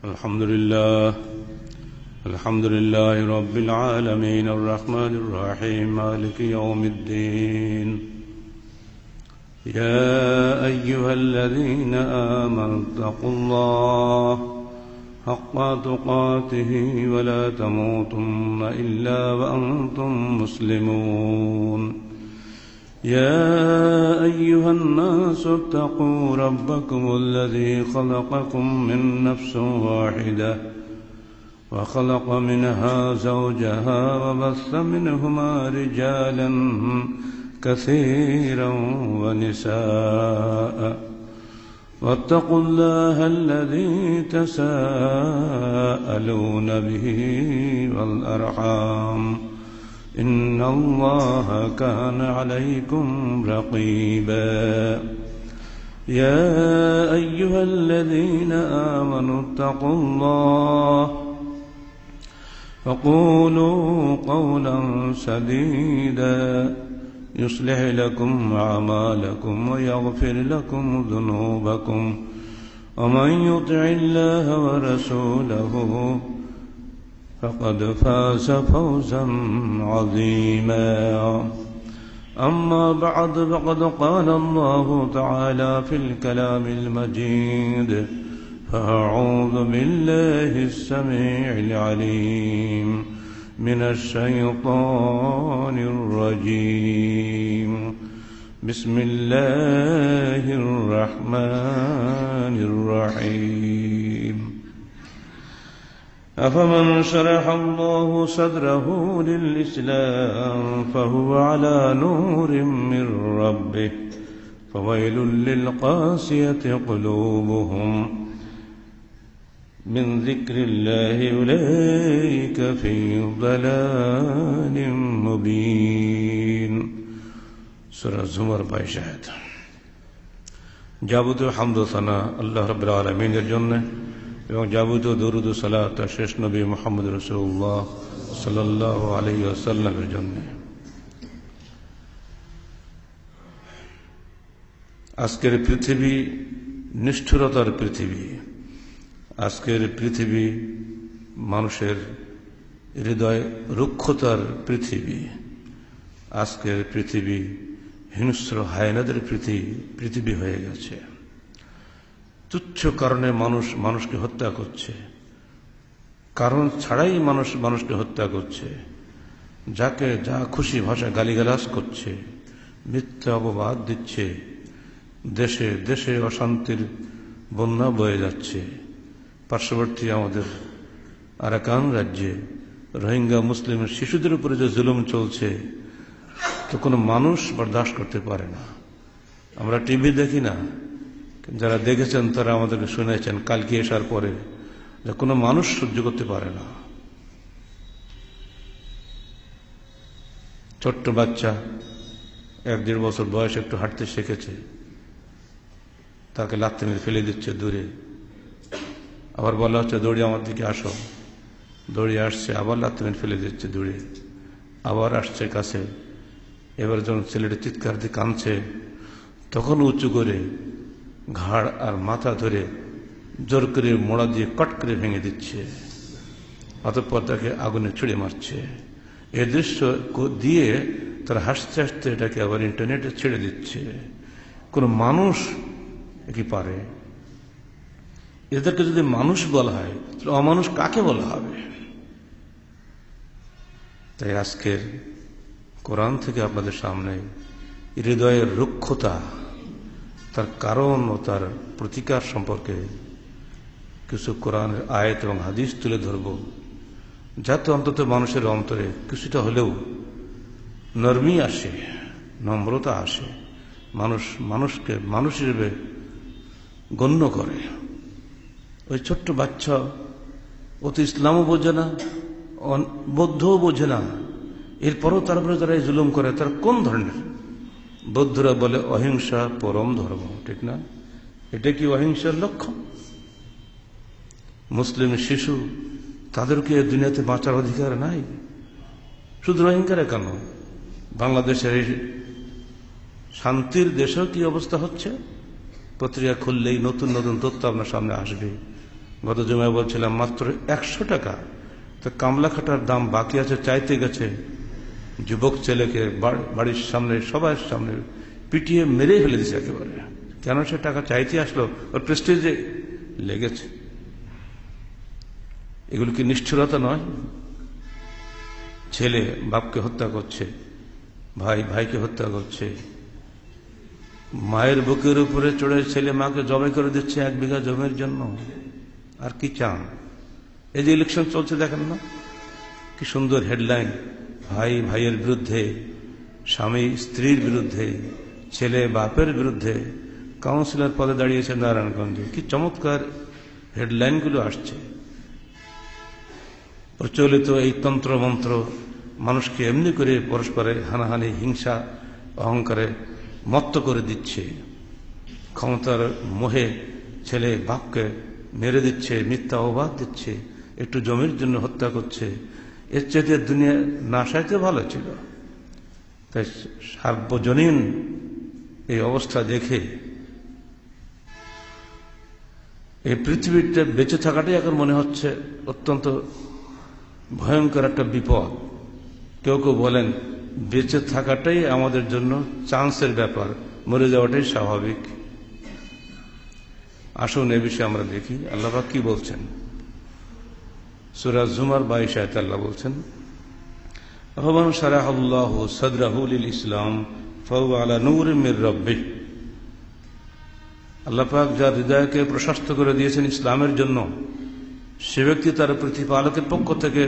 الحمد لله رب العالمين الرحمن الرحيم مالك يوم الدين يا أيها الذين آمنوا اتقوا الله حق تقاته ولا تموتن إلا وأنتم مسلمون يا أيها الناس اتقوا ربكم الذي خلقكم من نفس واحدة وخلق منها زوجها وبث منهما رجالا كثيرا ونساء واتقوا الله الذي تساءلون به والأرحام إن الله كان عليكم رقيبا يا أيها الذين آمنوا اتقوا الله وقولوا قولا سديدا يصلح لكم أعمالكم ويغفر لكم ذنوبكم ومن يطع الله ورسوله فقد فاز فوزا عظيما أما بعد فقد قال الله تعالى في الكلام المجيد فأعوذ بالله السميع العليم من الشيطان الرجيم بسم الله الرحمن الرحيم أفمن شرح الله صدره للإسلام فهو على نور من ربه فويل للقاسية قلوبهم من ذكر الله أولئك في ضلال مبين সূরা জুমার 22 আয়াত। যাবতীয় হামদ ও সানা আল্লাহ রাব্বুল আলামিনের জন্য এবং যাবতীয় দরুদ ও সালাত শেষ নবী মুহাম্মদ রাসূলুল্লাহ সাল্লাল্লাহু আলাইহি ওয়াসাল্লামের জন্য। আজকের পৃথিবী নিষ্ঠুরতার পৃথিবী, আজকের পৃথিবী মানুষের হৃদয় রুক্ষতার পৃথিবী, আজকের পৃথিবী হিংস্র হায়নাদের পৃথিবী হয়ে গেছে। তুচ্ছ কারণে মানুষ মানুষকে হত্যা করছে, কারণ ছাড়াই মানুষ মানুষকে হত্যা করছে, যাকে যা খুশি ভাষায় গালিগালাজ করছে, মিথ্যা অপবাদ দিচ্ছে, দেশে দেশে অশান্তির বন্যা বয়ে যাচ্ছে। পার্শ্ববর্তী আমাদের আরাকান রাজ্যে রোহিঙ্গা মুসলিম শিশুদের উপরে যে জুলুম চলছে তো কোনো মানুষ বরদাস্ত করতে পারে না। আমরা টিভি দেখি না, যারা দেখেছেন তারা আমাদেরকে শুনেছেন কালকে আসার পরে যে কোনো মানুষ সহ্য করতে পারে না। ছোট্ট বাচ্চা 1-1.5 বছর বয়স একটু হাঁটতে শিখেছে, তাকে লাথি মেরে ফেলে দিচ্ছে দূরে, আবার বলা হচ্ছে দৌড়িয়ে আমার দিকে আসো, দৌড়িয়ে আসছে, আবার লাথি মেরে ফেলে দিচ্ছে দূরে, আবার আসছে কাছে। এবার যখন ছেলেটা চিৎকার দিয়ে কাঁদছে তখন উঁচু করে ঘাড় আর মাথা ধরে জোর করে মোড়া দিয়ে কট করে ভেঙে দিচ্ছে, অতঃপর তাকে আগুনে ছুড়ে মারছে। এই দৃশ্য দিয়ে তারা হাসতে হাসতে এটাকে আবার ইন্টারনেটে ছেড়ে দিচ্ছে। কোন মানুষ কি পারে? এদেরকে যদি মানুষ বলা হয় তাহলে অমানুষ কাকে বলা হবে? তাই আজকের কোরআন থেকে আপনাদের সামনে হৃদয়ের রুক্ষতা, তার কারণ ও তার প্রতিকার সম্পর্কে কিছু কোরআনের আয়াত এবং হাদিস তুলে ধরব, যাতে অন্তত মানুষের অন্তরে কিছুটা হলেও নরমি আসে, নম্রতা আসে, মানুষ মানুষকে মানুষ হিসেবে গণ্য করে। ওই ছোট্ট বাচ্চা ও তো ইসলামও বোঝে না, বৌদ্ধও বোঝে না, এরপরও তারপরে যারা এই জুলুম করে তারা কোন ধরনের? বৌদ্ধরা বলে অহিংসা পরম ধর্ম, ঠিক না? এটা কি অহিংসার লক্ষণ? মুসলিম শিশু তাদেরকে এই দুনিয়াতে বাঁচার অধিকার নাই? শুধু রোহিঙ্গারা কেন, বাংলাদেশের এই শান্তির দেশেও কি অবস্থা হচ্ছে? পত্রিকা খুললেই নতুন নতুন তথ্য আপনার সামনে আসবে। গত জুমায় বলছিলাম মাত্র 100 টাকা, তো কামলা খাটার দাম বাকি আছে, চাইতে গেছে যুবক ছেলেকে বাড়ির সামনে সবার সামনে পিটিয়ে মেরে ফেলে দিছে একেবারে। কেন সে টাকা চাইতে আসলো? ওর প্রেস্টিজে লেগেছে। এগুলো কি নিষ্ঠুরতা নয়? ছেলে বাপকে হত্যা করছে, ভাই ভাইকে হত্যা করছে, মায়ের বুকের উপরে চড়ে ছেলে মাকে জবাই করে দিচ্ছে 1 বিঘা জমির জন্য। আর কি চান? এই যে ইলেকশন চলছে দেখেন না, কি সুন্দর হেডলাইন, ভাই ভাইয়ের বিরুদ্ধে, স্বামী স্ত্রীর বিরুদ্ধে, ছেলে বাপের বিরুদ্ধে কাউন্সিলর পদে দাঁড়িয়েছে নারায়ণগঞ্জে। কি চমৎকার হেডলাইনগুলো আসছে। প্রচলিত এই তন্ত্র মন্ত্র মানুষকে এমনি করে পরস্পরের হানাহানি, হিংসা, অহংকারে মত্ত করে দিচ্ছে। ক্ষমতার মোহে ছেলে বাপকে মেরে দিচ্ছে, মিথ্যা অবাদ দিচ্ছে, একটু জমির জন্য হত্যা করছে। এর চেয়ে দুনিয়া না সাইতে ভালো ছিল। তাই সার্বজনীন এই অবস্থা দেখে এই পৃথিবীতে বেঁচে থাকাটাই এখন মনে হচ্ছে অত্যন্ত ভয়ঙ্কর একটা বিপদ। কেউ কেউ বলেন বেঁচে থাকাটাই আমাদের জন্য চান্সের ব্যাপার, মরে যাওয়াটাই স্বাভাবিক। আসুন এ বিষয়ে আমরা দেখি আল্লাহ পাক কি বলছেন। সূরা জুমার 22 আয়াতে আল্লাহ বলছেন, ফামান শারাহাল্লাহু সাদরাহু লিল ইসলাম ফাহুয়া আলা নূরিম মির রাব্বিহ। আল্লাহ পাক যার হৃদয়কে প্রশস্ত করে দিয়েছেন ইসলামের জন্য, সে ব্যক্তি তার প্রতিপালকের পক্ষ থেকে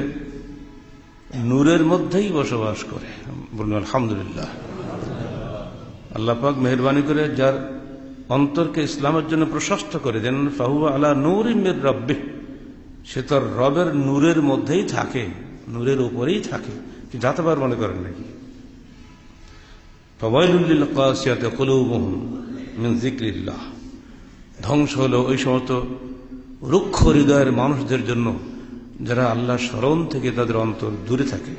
নূরের মধ্যেই বসবাস করে। বলুন আলহামদুলিল্লাহ। আল্লাহ পাক মেহেরবানি করে যার অন্তরকে ইসলামের জন্য প্রশস্ত করে দেন, ফাহুয়া আলা নূরিম মির রাব্বিহ, সে তার রবের নূরের মধ্যেই থাকে, নূরের উপরেই থাকে। কি যাতবার মনে করেন নাকি? ফাওয়াইলুল লিল কাসিয়াতি কুলুবুহুম মিন যিকরিল্লাহ। ধ্বংস হলো ওই সমস্ত রুক্ষ হৃদয়ের মানুষদের জন্য যারা আল্লাহ স্মরণ থেকে তাদের অন্তর দূরে থাকে।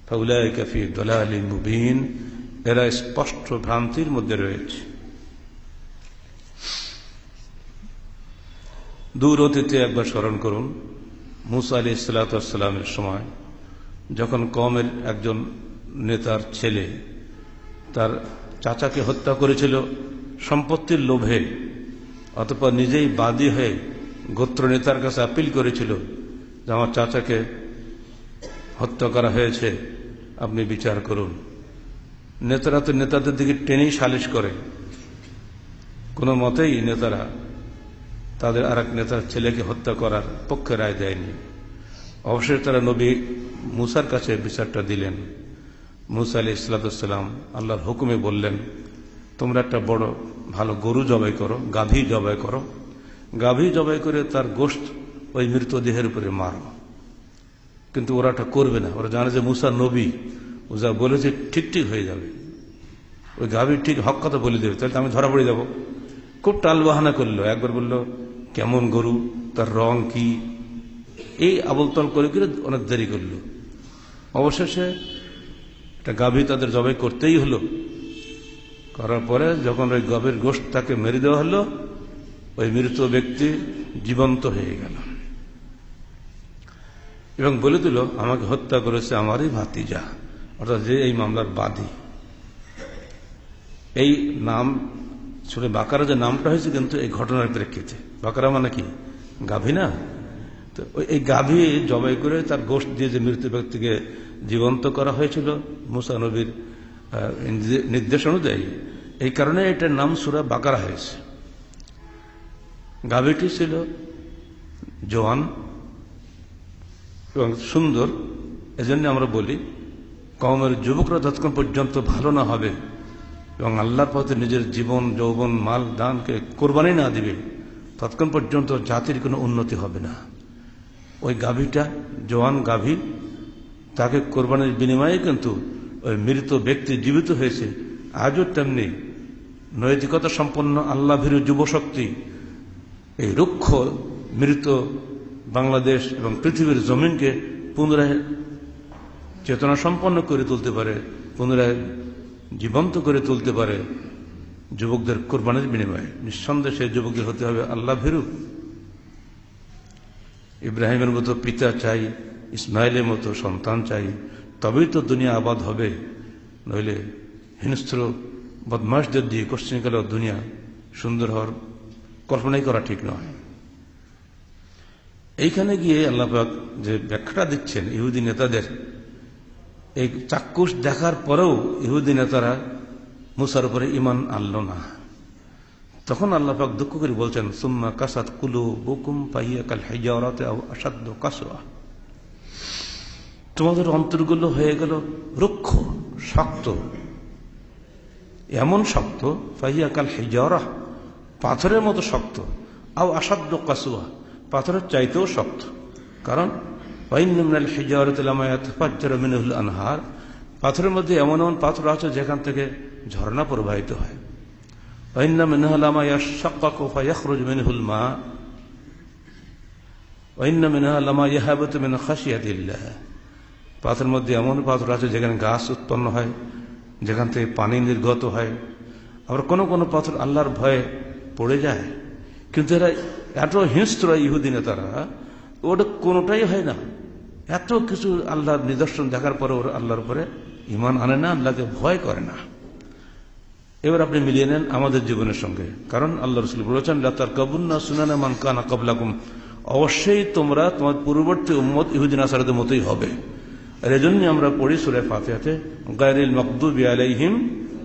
ফাউলাইকা ফি দালালিন মুবিন, এরা স্পষ্ট ভ্রান্তির মধ্যে রয়েছে। দূর অতীতে একবার স্মরণ করুন, মুসা আলাইহিস সালাতু ওয়াস সালামের সময় যখন কওমের একজন নেতার ছেলে তার চাচাকে হত্যা করেছিল সম্পত্তির লোভে, অতঃপর নিজেই বাদী হয়ে গোত্র নেতার কাছে আপিল করেছিল যে আমার চাচাকে হত্যা করা হয়েছে, আপনি বিচার করুন। নেতারা তো নেতাদের দিকে টেনেই সালিশ করে, কোনো মতেই নেতারা তাদের আর এক নেতার ছেলেকে হত্যা করার পক্ষে রায় দেয়নি। অবশেষে তারা নবী মুসার কাছে বিচারটা দিলেন। মুসা আলাইহিস সালাতু ওয়াস সালাম আল্লাহর হুকুমে বললেন, তোমরা একটা বড় ভালো গরু জবাই করো, গাভী জবাই করো, গাভী জবাই করে তার গোশত ওই মৃতদেহের উপরে মারো। কিন্তু ওরা এটা করবে না, ওরা জানে যে মুসা নবী, ও যা বলেছে ঠিক ঠিক হয়ে যাবে, ওই গাভী ঠিক হক কথা বলে দেবে, তাহলে আমি ধরা পড়ে যাব। খুব টাল বাহানা করলো, একবার বললো কেমন গরু, তার রং কি, এই আবল তল করে করে অনেক দেরি করলো। অবশেষে একটা গাভী তাদের জবাই করতেই হলো। করার পরে যখন ওই গাভীর গোশত তাকে মেরে দেওয়া হলো, ওই মৃত ব্যক্তি জীবন্ত হয়ে গেল এবং বলে দিল আমাকে হত্যা করেছে আমারই ভাতিজা, অর্থাৎ যে এই মামলার বাদী। এই নাম সূরা বাকারা যে নামটা হয়েছে কিন্তু এই ঘটনার প্রেক্ষিতে। বাকারা মানে কি? গাভী না? তো এই গাভী জবাই করে তার গোশত দিয়ে যে মৃত ব্যক্তিকে জীবন্ত করা হয়েছিল মুসা নবীর নির্দেশ অনুযায়ী, এই কারণে এটার নাম সূরা বাকারা হয়েছে। গাভীটি ছিল জওয়ান এবং সুন্দর। এজন্য আমরা বলি কওমের যুবকরা যতক্ষণ পর্যন্ত ভালো না হবে এবং আল্লাহর পথে নিজের জীবন যৌবন মাল দানকে কোরবানি না দিবে, ততক্ষণ পর্যন্ত জাতির কোনো উন্নতি হবে না। ওই গাভীটা জওয়ান গাভী, তাকে কোরবানির বিনিময়ে কিন্তু ওই মৃত ব্যক্তি জীবিত হয়েছে। আজও তেমনি নৈতিকতা সম্পন্ন আল্লাহ ভীরু যুবশক্তি এই রুক্ষ মৃত বাংলাদেশ এবং পৃথিবীর জমিনকে পুনরায় চেতনা সম্পন্ন করে তুলতে পারে, পুনরায় জীবন্ত করে তুলতে পারে যুবকদের কোরবানির বিনিময়ে। নিঃসন্দেহে সেই যুবকদের হতে হবে আল্লাহ ভীরু। ইব্রাহিমের মতো পিতা চাই, ইসমাইলের মতো সন্তান চাই, তবেই তো দুনিয়া আবাদ হবে। নইলে হিংস্র বদমাশদের দিয়ে কোশ্চিনকালে দুনিয়া সুন্দর হওয়ার কল্পনাই করা ঠিক নয়। এইখানে গিয়ে আল্লাহ পাক যে ব্যাখ্যাটা দিচ্ছেন ইহুদি নেতাদের, এই চাক্ষুষ দেখার পরেও ইহুদি নেতারা মুসার উপরে ঈমান আনলো না। তখন আল্লাহ পাক দুঃখ করে বলছেন, সুম্মা কাসাত কুলুবুকুম ফাহিয়া কাল হিজারাতি আও আশাদ্দু কাসওয়া, তোমাদের অন্তরগুলো হয়ে গেল রুক্ষ, শক্ত, এমন শক্ত, ফাহিয়া কাল হিজারা, পাথরের মতো শক্ত, আও আশাদ্দু কাসওয়া, পাথরের চাইতেও শক্ত। কারণ ওয়াইন্না মিনাল হিজারাতি লামা ইয়াতাফাজ্জারু মিনহুল আনহার, পাথরের মধ্যে এমন এমন পাথর আছে যেখান থেকে ঝর্ণা প্রবাহিত হয়। ওয়াইন্না মিনহা লামা ইয়াশাক্কাকু ফায়াখরুজু মিনহুল মা, ওয়াইন্না মিনহা লামা ইয়াহাবিতু মিন খাশিয়াতিল্লাহ, পাথরের মধ্যে এমন পাথর আছে যেখানে গাছ উৎপন্ন হয়, যেখান থেকে পানি নির্গত হয়। আবার কোনো কোনো পাথর আল্লাহর ভয়ে পড়ে যায়। কিন্তু এরা এত হিংস্র ইহুদি নেতারা, ওটা কোনোটাই হয় না। এত কিছু আল্লাহর নিদর্শন দেখার পরে ওরা আল্লাহর উপরে ঈমান আনে না, আল্লাহকে ভয় করে না। এবার আপনি মিলিয়ে নেন আমাদের জীবনের সঙ্গে। কারণ আল্লাহ রাসূল বলেছেন, লা তারকাবুন্না সুনানা মান কানা ক্বাবলাকুম, অবশ্যই তোমরা তোমার পূর্ববর্তী উম্মত ইহুদি নাসারাদের মতোই হবে। আর এজন্য আমরা পড়ি সূরা ফাতিহাতে, গায়রিল মাগদুবি আলাইহিম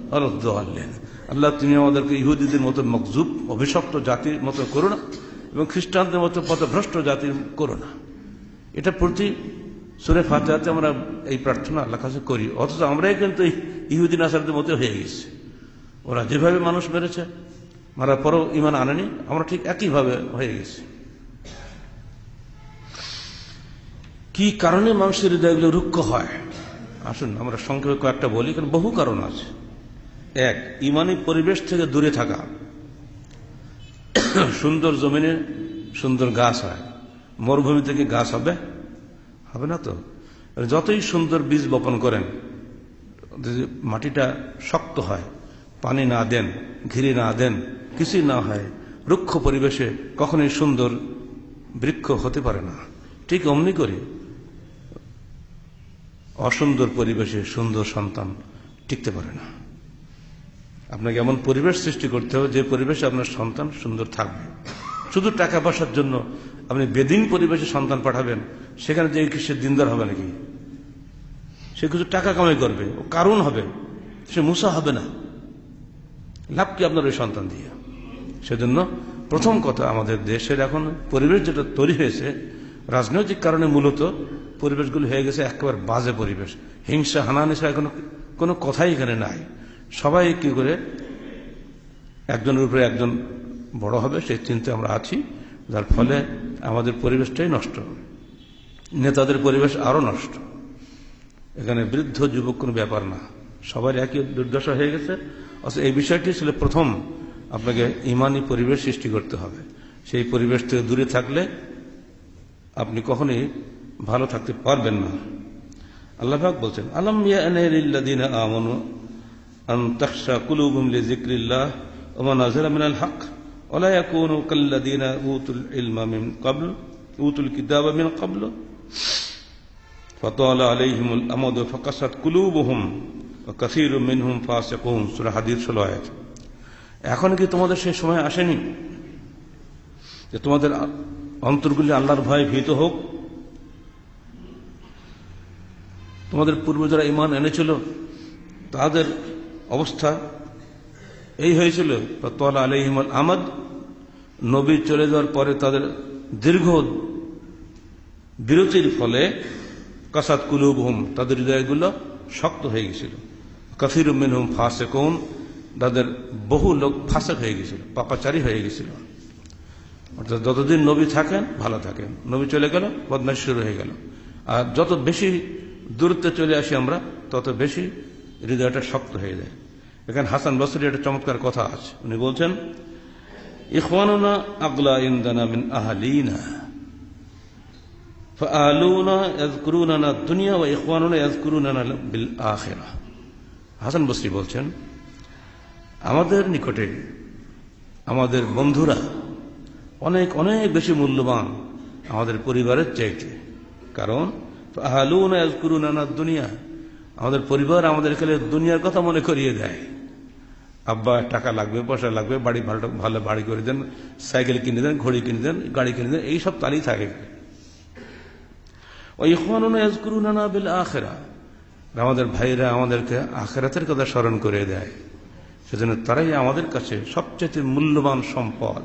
ওয়ালাদ-দাল্লিন, আল্লাহ তুমি আমাদেরকে ইহুদিদের মতো মকজুব অভিশপ্ত জাতির মতো করো না, এবং খ্রিস্টানদের মতো পথভ্রষ্ট জাতির করো না। এটা প্রতি সূরা ফাতিহাতে আমরা এই প্রার্থনা আল্লাহর কাছে করি। অথচ আমরাই কিন্তু ইহুদি নাসারাদের মতো হয়ে গেছি। ওরা যেভাবে মানুষ মেরেছে, মারার পরও ঈমান আনেনি, আমরা ঠিক একইভাবে হয়ে গেছি। কি কারণে মানুষের হৃদয়গুলো রুক্ষ হয়? আসুন আমরা সংক্ষেপে কয়েকটা বলি, কারণ বহু কারণ আছে। এক, ঈমানী পরিবেশ থেকে দূরে থাকা। সুন্দর জমিনে সুন্দর গাছ হয়, মরুভূমি থেকে গাছ হবে? হবে না তো। যতই সুন্দর বীজ বপন করেন, যদি মাটিটা শক্ত হয়, পানি না দেন, ঘিরে না দেন, কিছুই না হয়, রুক্ষ পরিবেশে কখনোই সুন্দর বৃক্ষ হতে পারে না। ঠিক অমনি করে অসুন্দর পরিবেশে সুন্দর সন্তান টিকতে পারে না। আপনাকে এমন পরিবেশ সৃষ্টি করতে হবে যে পরিবেশে আপনার সন্তান সুন্দর থাকবে। শুধু টাকা পয়সার জন্য আপনি বেদিন পরিবেশে সন্তান পাঠাবেন, সেখানে যে সে দিনদার হবে নাকি? সে কিছু টাকা কামাই করবে, ও কারণ হবে, সে মুসা হবে না। লাভ কি আপনার ওই সন্তান দিয়ে? সেজন্য প্রথম কথা, আমাদের দেশের এখন পরিবেশ যেটা তৈরি হয়েছে রাজনৈতিক কারণে, মূলত পরিবেশগুলো হয়ে গেছে একেবারে বাজে পরিবেশ। হিংসা, হানাহানি এখন কোনো কথাই এখানে নাই। সবাই কি করে একজনের উপরে একজন বড় হবে সেই চিন্তায় আমরা আছি, যার ফলে আমাদের পরিবেশটাই নষ্ট, নেতাদের পরিবেশ আরো নষ্ট। এখানে বৃদ্ধ যুবক কোনো ব্যাপার না, সবার একই দুর্দশা হয়ে গেছে। অথচ এই বিষয়টি ছিল প্রথম, আপনাকে ঈমানী পরিবেশ সৃষ্টি করতে হবে। সেই পরিবেশ থেকে দূরে থাকলে আপনি কখনোই ভালো থাকতে পারবেন না। আল্লাহ পাক বলছেন, আলাম ইয়া'নি লিল্লাযিনা আমানু আন তাখশা কুলুবুহুম লিযিকরিল্লাহ ওয়া মা নাযালা মিনাল হক ওয়া লা ইয়াকুনু কাল্লাযিনা উতুল কিতাবা মিন ক্বাবলু ফাতালা আলাইহিমুল আমাদু ফাকাসাত কুলুবুহুম ওয়া কাসীরুম মিনহুম ফাসিকুন। সূরা হাদীদ 16 আয়াত। এখন কি তোমাদের সেই সময় আসেনি যে তোমাদের অন্তরগুলি আল্লাহর ভয়ে ভীত হোক? তোমাদের পূর্বে যারা ঈমান এনেছিল তাদের অবস্থা এই হয়েছিল, ফাতালা আলাইহিমুল আমাদ, নবী চলে যাওয়ার পরে তাদের দীর্ঘ বিরতির ফলে কাসাত কুলুবুহুম, তাদের হৃদয়গুলো শক্ত হয়ে গেছিল। কাসীরুম মিনহুম ফাসিকুন, তাদের বহু লোক ফাসিক হয়ে গেছিল, পাপাচারী হয়ে গেছিল। অর্থাৎ যতদিন নবী থাকেন ভালো থাকেন, নবী চলে গেল বদমাইশি শুরু হয়ে গেল। আর যত বেশি দূরত্বে চলে আসি আমরা, তত বেশি হৃদয়টা শক্ত হয়ে যায়। এখানে হাসান বসরি একটা চমৎকার কথা আছে, উনি বলছেন, ইখওয়ানুনা আগলা ইনদানা মিন আহলিনা ফাআলুনা ইয়াযকুরুনা দুনিয়া ওয়া ইখওয়ানুনা ইয়াযকুরুনা বিল আখিরাহ। হাসান বসরি বলছেন, আমাদের নিকটে আমাদের বন্ধুরা অনেক অনেক বেশি মূল্যবান আমাদের পরিবারের চাইতে। কারণ আহলুনা ইয়াযকুরুনা দুনিয়া, আমাদের পরিবার আমাদেরকে দুনিয়ার কথা মনে করিয়ে দেয়। আব্বা টাকা লাগবে, পয়সা লাগবে, বাড়ি ভালো বাড়ি করে দেন, সাইকেল কিনে দেন, ঘড়ি কিনে দেন, গাড়ি কিনে দেন, এইসব তালই থাকে। ওয়া ইখওয়ানুনা ইয়াযকুরুনা বিল আখিরাহ, আমাদের ভাইরা আমাদেরকে আখিরাতের কথা স্মরণ করে দেয়। সেজন্য তারাই আমাদের কাছে সবচেয়ে মূল্যবান সম্পদ।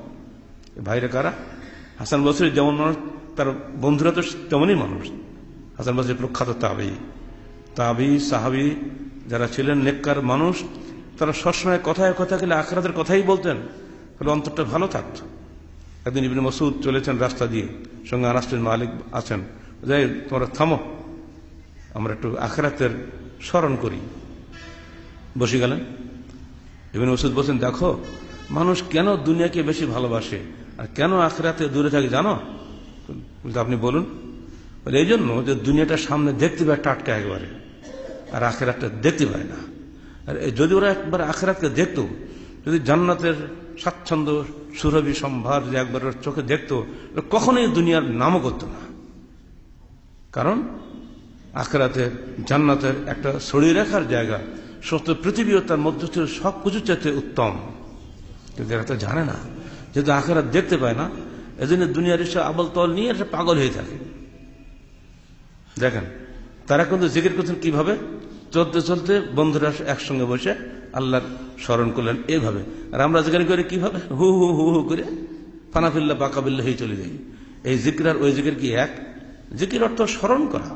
ভাইরা কারা? হাসান বসরি যেমন মানুষ, তার বন্ধুরা তো তেমনই মানুষ। হাসান বসরি প্রখ্যাত তাবি সাহাবি যারা ছিলেন নেককার মানুষ, তারা সবসময় কথায় কথা গেলে আখিরাতের কথাই বলতেন, তাহলে অন্তরটা ভালো থাকত। একদিন ইবনে মাসউদ চলেছেন রাস্তা দিয়ে, সঙ্গে আনাস বিন মালিক আছেন, যাই তোমরা থামো, আমরা একটু আখিরাতের স্মরণ করি। বসে গেলেন। ইবনে মাসউদ বলছেন, দেখো মানুষ কেন দুনিয়াকে বেশি ভালোবাসে আর কেন আখিরাতে দূরে থাকে জানো? আপনি বলুন। বলে এই জন্য যে দুনিয়াটা সামনে দেখতে পায় টাটকা একবারে, আর আখিরাতটা দেখতে পায় না। আর যদি ওরা একবার আখিরাতকে দেখতো, যদি জান্নাতের স্বাচ্ছন্দ্য সুরভি সম্ভার যে একবার ওর চোখে দেখতো, কখনোই দুনিয়ার নামও করতো না। কারণ আখিরাতের জান্নাতের একটা ছড়িয়ে রাখার জায়গা, সমস্ত পৃথিবীও তার মধ্যে সব কিছু চাইতে উত্তম। কিন্তু এরা তো জানে না, যেহেতু আখিরাত দেখতে পায় না, এজন্য দুনিয়ার এসে আবল তল নিয়ে একটা পাগল হয়ে থাকে। দেখেন তারা কিন্তু জিকির করছেন কিভাবে? চলতে চলতে বন্ধুরা একসঙ্গে বসে আল্লাহর স্মরণ করলেন এভাবে। আর আমরা জিকির করি কিভাবে? হু হু হু হু করে ফানাফিল্লা বাকাবিল্লা হয়ে চলে যাই। এই জিকির আর ওই জিকির কি এক? জিকির অর্থ স্মরণ করা।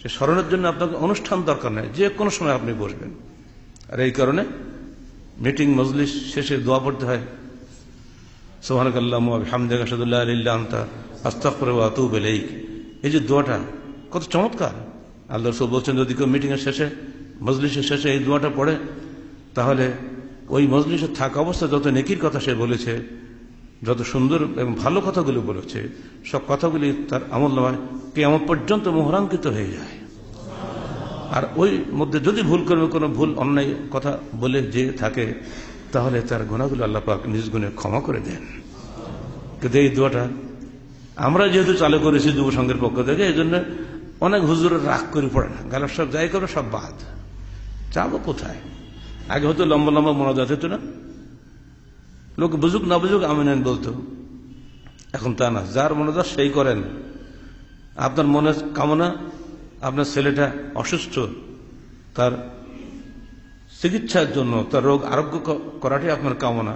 সে স্মরণের জন্য আপনাকে অনুষ্ঠান দরকার নেই, যে কোনো সময় আপনি বসবেন। আর এই কারণে মিটিং মজলিস শেষে দোয়া পড়তে হয়, সুবহানাকাল্লাহুম্মা ওয়া বিহামদিকা আশহাদু আল্লা ইলাহা ইল্লা আনতা আস্তাগফিরুকা ওয়া আতুবু ইলাইক। এই যে দোয়াটা কত চমৎকার! আল্লাহ রাসূল বলছেন, যদি কেউ মিটিংয়ের শেষে মজলিসের শেষে এই দোয়াটা পড়ে, তাহলে ওই মজলিসে থাকা অবস্থা যত নেকির কথা সে বলেছে, যত সুন্দর এবং ভালো কথাগুলো বলেছে, সব কথাগুলি তার আমলনামায় কিয়ামত পর্যন্ত মোহরাঙ্কিত হয়ে যায়। আর ওই মধ্যে যদি ভুল করবে, কোনো ভুল অন্যায় কথা বলে যে থাকে, তাহলে তার গুনাহগুলো আল্লাহ পাক নিজ গুণে ক্ষমা করে দেন। কিন্তু এই দোয়াটা আমরা যেহেতু চালু করেছি যুব সংঘের পক্ষ থেকে, এই জন্য অনেক হুজুরের রাগ করে পড়ে না, গালের সব যাই করে সব বাদ, যাবো কোথায়? আগে হয়তো লম্বা লম্বা মোনাজাত হতো না, লোক বুঝুক না বুঝুক আমিন বলতো। এখন তা না, যার মোনাজাত সেই করেন। আপনার মনের কামনা, আপনার ছেলেটা অসুস্থ, তার চিকিৎসার জন্য, তার রোগ আরোগ্য করাটাই আপনার কামনা।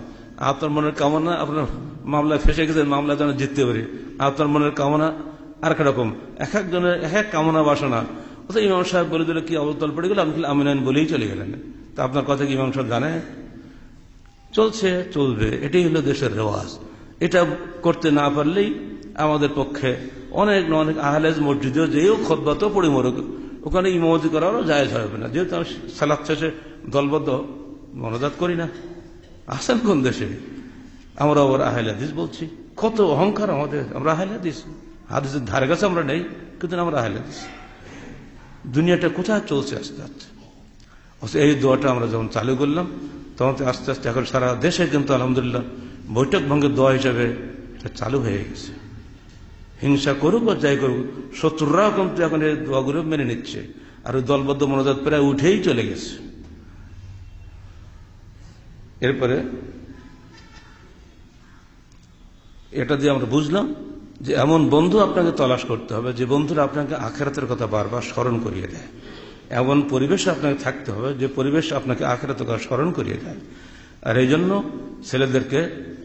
আপনার মনের কামনা আপনার মামলায় ফেসে গেছেন, মামলা যেন জিততে পারে, আপনার মনের কামনা আর একটা রকম। এক একজনের এক এক কামনা বাসনা। অর্থাৎ ইমাম সাহেব বলে দিলে কি অবতল পড়ে গেল, আমি আমিন বলেই চলে গেলেন। তা আপনার কথা কি ইমাম সাহেব জানে? চলছে, চলবে, এটাই হলো দেশের রেওয়াজ। এটা করতে না পারলেই আমাদের পক্ষে অনেক অনেক আহলেজ মসজিদেও যেও খুতবাতেও পড়ে মরুক, ওখানে ইমামতি করারও জায়েজ হবে না, যেহেতু আমি সালাত শেষে দলবদ্ধ মোনাজাত করি না। আসেন কোন দেশে? আমরা আবার আহলে হাদিস বলছি, কত অহংকার আমাদের, আমরা আহলে হাদিস, হাদিসের ধারে কাছে আমরা নেই, কিন্তু আমরা আহলে হাদিস। দুনিয়াটা কোথায় চলছে আস্তে আস্তে। এই দোয়াটা আমরা যখন চালু করলাম, তখন আস্তে আস্তে এখন সারা দেশে কিন্তু আলহামদুলিল্লাহ বৈঠক ভঙ্গের দোয়া হিসাবে এটা চালু হয়ে গেছে। হিংসা করুক আর যাই করুক, শত্রুরাও কিন্তু এখন এই দোয়াগুলো মেনে নিচ্ছে। আর ওই দলবদ্ধ মোনাজাত প্রায় উঠেই চলে গেছে। এরপরে এটা দিয়ে আমরা বুঝলাম যে এমন বন্ধু আপনাকে তলাশ করতে হবে, যে বন্ধুরা আপনাকে আখিরাতের কথা বারবার স্মরণ করিয়ে দেয়। এমন পরিবেশে আপনাকে থাকতে হবে, যে পরিবেশ আপনাকে আখিরাতের কথা স্মরণ করিয়ে দেয়। আর এই জন্য ছেলেদেরকে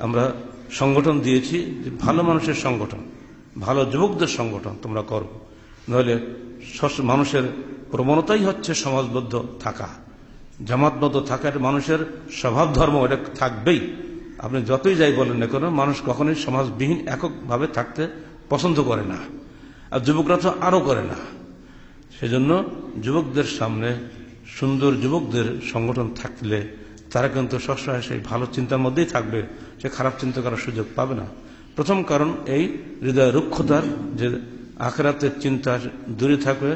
আমরা সংগঠন দিয়েছি, যে ভালো মানুষের সংগঠন, ভালো যুবকদের সংগঠন তোমরা করো। নইলে মানুষের প্রবণতাই হচ্ছে সমাজবদ্ধ থাকা, জামাতবদ্ধ থাকার মানুষের স্বভাব ধর্ম, এটা থাকবেই। আপনি যতই যাই বলেন না কেন, মানুষ কখনোই সমাজবিহীন এককভাবে থাকতে পছন্দ করে না, আর যুবকরা তো আরো করে না। সেজন্য যুবকদের সামনে সুন্দর যুবকদের সংগঠন থাকলে তারা কিন্তু সবসময় সেই ভালো চিন্তার মধ্যেই থাকবে, সে খারাপ চিন্তা করার সুযোগ পাবে না। প্রথম কারণ এই হৃদয় রুক্ষতার, যে আখিরাতের চিন্তা দূরে থাকবে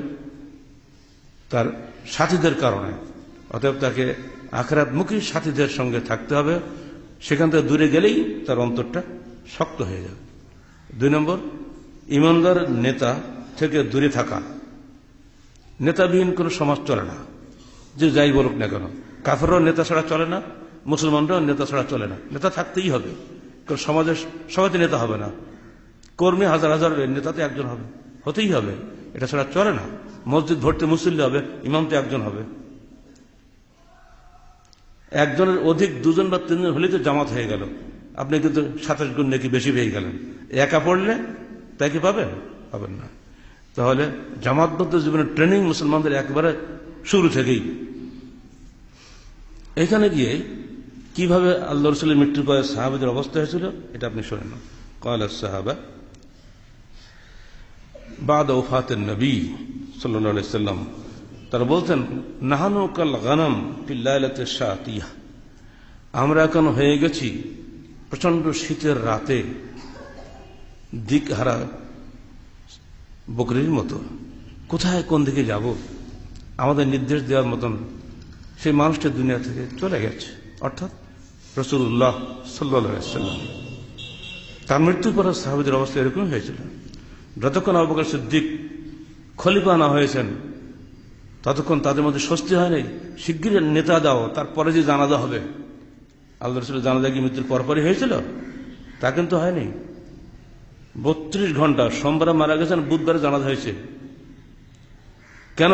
তার সাথীদের কারণে। অতএব তাকে আখিরাতমুখী সাথীদের সঙ্গে থাকতে হবে, সেখান থেকে দূরে গেলেই তার অন্তরটা শক্ত হয়ে যাবে। 2 নম্বর, ইমানদার নেতা থেকে দূরে থাকা। নেতাবিহীন কোনো সমাজ চলে না, যে যাই বলুক না কেন। কাফেরও নেতা ছাড়া চলে না, মুসলমানরাও নেতা ছাড়া চলে না। নেতা থাকতেই হবে, কারণ সমাজের সবাইতে নেতা হবে না। কর্মী হাজার হাজার, নেতাতে একজন হবে, হতেই হবে, এটা ছাড়া চলে না। মসজিদ ভর্তি মুসল্লি হবে, ইমাম তো একজন হবে। একজনের অধিক দুজন বা তিনজন হলেই তো জামাত হয়ে গেল, আপনি কিন্তু 27 গুণ নাকি বেশি পেয়ে গেলেন। একা পড়লে তাই কি পাবেন? পাবেন না। তাহলে জামাতবদ্ধ জীবনের ট্রেনিং মুসলমানদের একেবারে শুরু থেকেই। এখানে গিয়ে কিভাবে আল্লাহ রাসূলের মৃত্যুর পরে সাহাবাদের অবস্থা হয়েছিল এটা আপনি শোনেন। ক্বালা সাহাবা বাদা ওফাতিন নবী সাল্লাল্লাহু আলাইহি সাল্লাম, তারা বলতেন নাহানু কাল গানাম ফিল লাইলাতিশ শাতিয়া, আমরা এখন হয়ে গেছি প্রচন্ড শীতের রাতে দিকহারা বকরির মতো। কোথায় কোন দিকে যাব আমাদের নির্দেশ দেওয়ার মতন সেই মানুষটা দুনিয়া থেকে চলে গেছে, অর্থাৎ রাসূলুল্লাহ সাল্লাল্লাহু আলাইহি সাল্লাম। তার মৃত্যুর পর সাহাবাদের অবস্থা এরকম হয়েছিল। যতক্ষণ আবু বকর সিদ্দিক খলিফা না হয়েছেন ততক্ষণ তাদের মধ্যে স্বস্তি হয় নাই। শিগগির নেতা দাও, তারপরে যে জানাজা হবে। আল্লাহ রাসূলের জানাজা কি মৃত্যুর পরপরই হয়েছিল? তা কিন্তু হয়নি। 32 ঘন্টা, সোমবারে মারা গেছেন, বুধবারে জানাজা হয়েছে। কেন?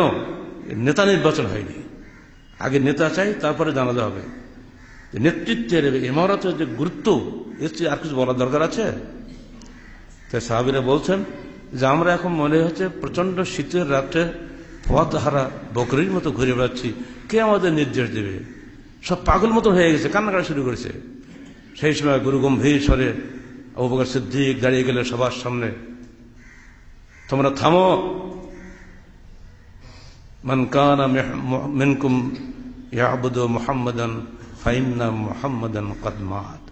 নেতা নির্বাচন হয়নি। আগে নেতা চাই, তারপরে জানাজা হবে। নেতৃত্বের ইমারতের যে গুরুত্ব, এর চেয়ে আর কিছু বলার দরকার আছে? তাই সাহাবীরা বলছেন যে আমরা এখন মনে হচ্ছে প্রচন্ড শীতের রাত্রে পথহারা বকরির মতো ঘুরে বেড়াচ্ছি, কে আমাদের নির্দেশ দেবে? সব পাগল মতো হয়ে গেছে, কান্নাকাটি শুরু করেছে। সেই সময় গুরু গম্ভীর স্বরে আবু বকর সিদ্দিক দাঁড়িয়ে গেলেন সবার সামনে, তোমরা থামো। মান কানা মিনকুম ইয়াবুদু মুহাম্মাদান ফাইন্না মুহাম্মাদান ক্বাদ মাত